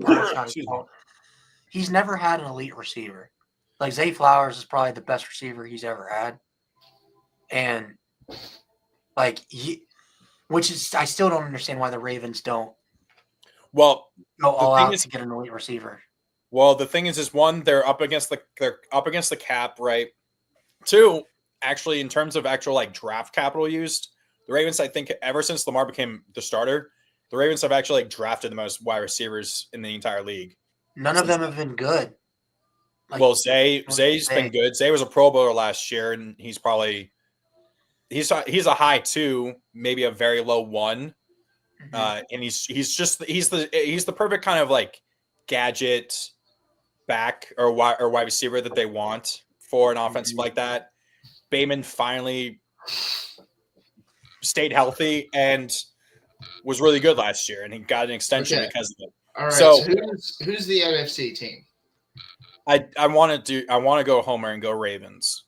he's never had an elite receiver. Like, Zay Flowers is probably the best receiver he's ever had. And like I still don't understand why the Ravens don't go all out to get an elite receiver. Well, the thing is one, they're up against the cap, right? 2, actually, in terms of actual like draft capital used, the Ravens, I think, ever since Lamar became the starter, the Ravens have actually like drafted the most wide receivers in the entire league. None of them have been good. Like, well, Zay's been good. Zay was a Pro Bowler last year, and he's a high 2, maybe a very low 1. And he's the perfect kind of like gadget back or wide receiver that they want for an offensive like that. Bateman finally stayed healthy and was really good last year, and he got an extension because of it. All right. So who's the NFC team? I want to go Homer and go Ravens.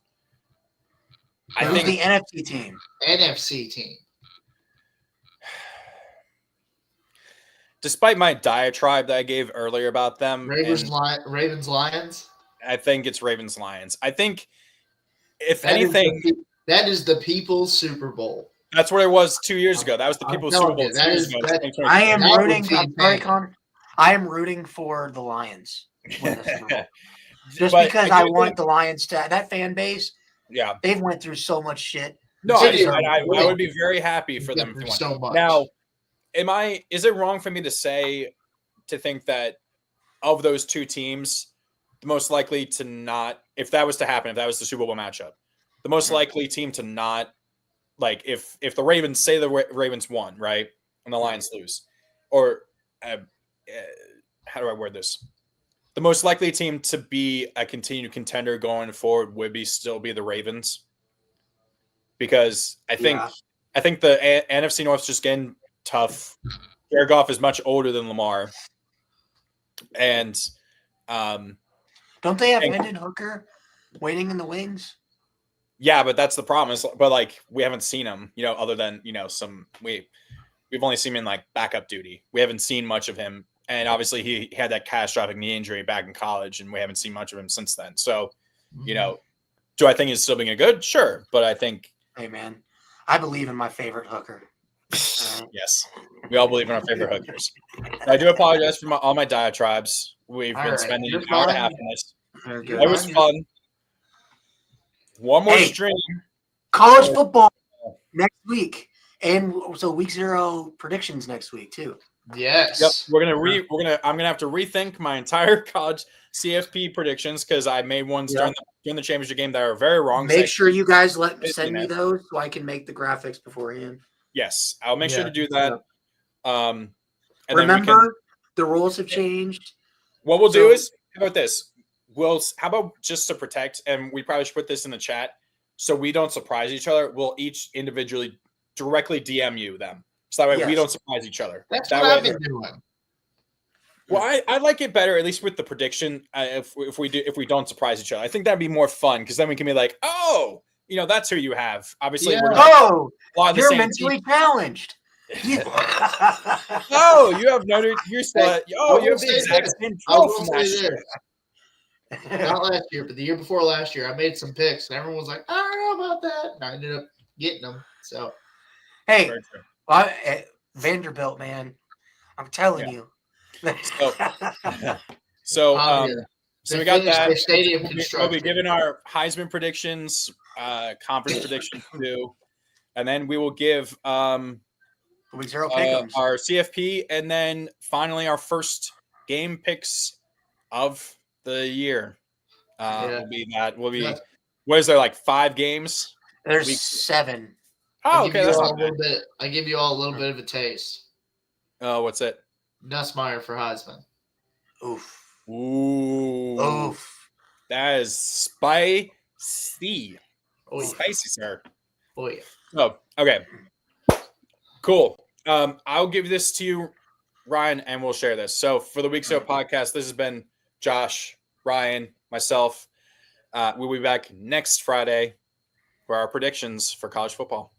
Who's the NFC team? NFC team. Despite my diatribe that I gave earlier about them, Ravens Lions. I think it's Ravens Lions. I think if anything, that is the People's Super Bowl. That's what it was 2 years ago. That was the People's Super Bowl. I am rooting. I'm sorry, Connor. I am rooting for the Lions. Just because I want the Lions to that fan base. Yeah, they've went through so much shit. No, I would be very happy for them. So much. Now, is it wrong for me to think that of those two teams, the most likely to not, if that was to happen, if that was the Super Bowl matchup, the most likely team to not, like, if the Ravens, say the Ravens won, right, and the Lions lose, or how do I word this? The most likely team to be a continued contender going forward would still be the Ravens, because I think the NFC North is just getting tough. Jared Goff is much older than Lamar, and don't they have Hendon Hooker waiting in the wings? Yeah, but that's the problem. But like, we haven't seen him, other than we've only seen him in like backup duty. We haven't seen much of him. And obviously he had that catastrophic knee injury back in college, and we haven't seen much of him since then. So, do I think he's still being good? Sure. But I think, hey man, I believe in my favorite hooker. Yes. We all believe in our favorite hookers. I do apologize for all my diatribes. We've been spending an hour and a half on this. It was fun. One more stream. College football next week. And so week 0 predictions next week too. Yes. Yep. I'm gonna have to rethink my entire college CFP predictions because I made ones during the championship game that are very wrong. Make sure you guys send me those so I can make the graphics beforehand. Yes, I'll make sure to do that. And remember, the rules have changed. What we'll do is, how about this? How about just to protect, and we probably should put this in the chat so we don't surprise each other. We'll each individually directly DM you them. So that way we don't surprise each other. That's what I've been doing. Well, I like it better, at least with the prediction. If we don't surprise each other, I think that'd be more fun because then we can be like, oh, that's who you have. Obviously, we're not you're mentally challenged. Oh, you have Notre. You have the exact same from last year. Not last year, but the year before last year, I made some picks, and everyone was like, "I don't know about that," and I ended up getting them. So, hey, Vanderbilt, man, I'm telling you. So we got that. Stadium We'll be giving our Heisman predictions, conference predictions too, and then we will give our CFP, and then finally our first game picks of the year. Will be that. What is there, like 5 games? There's 7. Oh, okay. That's not bad. I give you all a little bit of a taste. What's it? Nussmeier for Heisman. Oof. Ooh. That is spicy. Oh, yeah. Spicy, sir. Oh, yeah. Oh, okay. Cool. I'll give this to you, Ryan, and we'll share this. So for the Week So podcast, this has been Josh, Ryan, myself. We'll be back next Friday for our predictions for college football.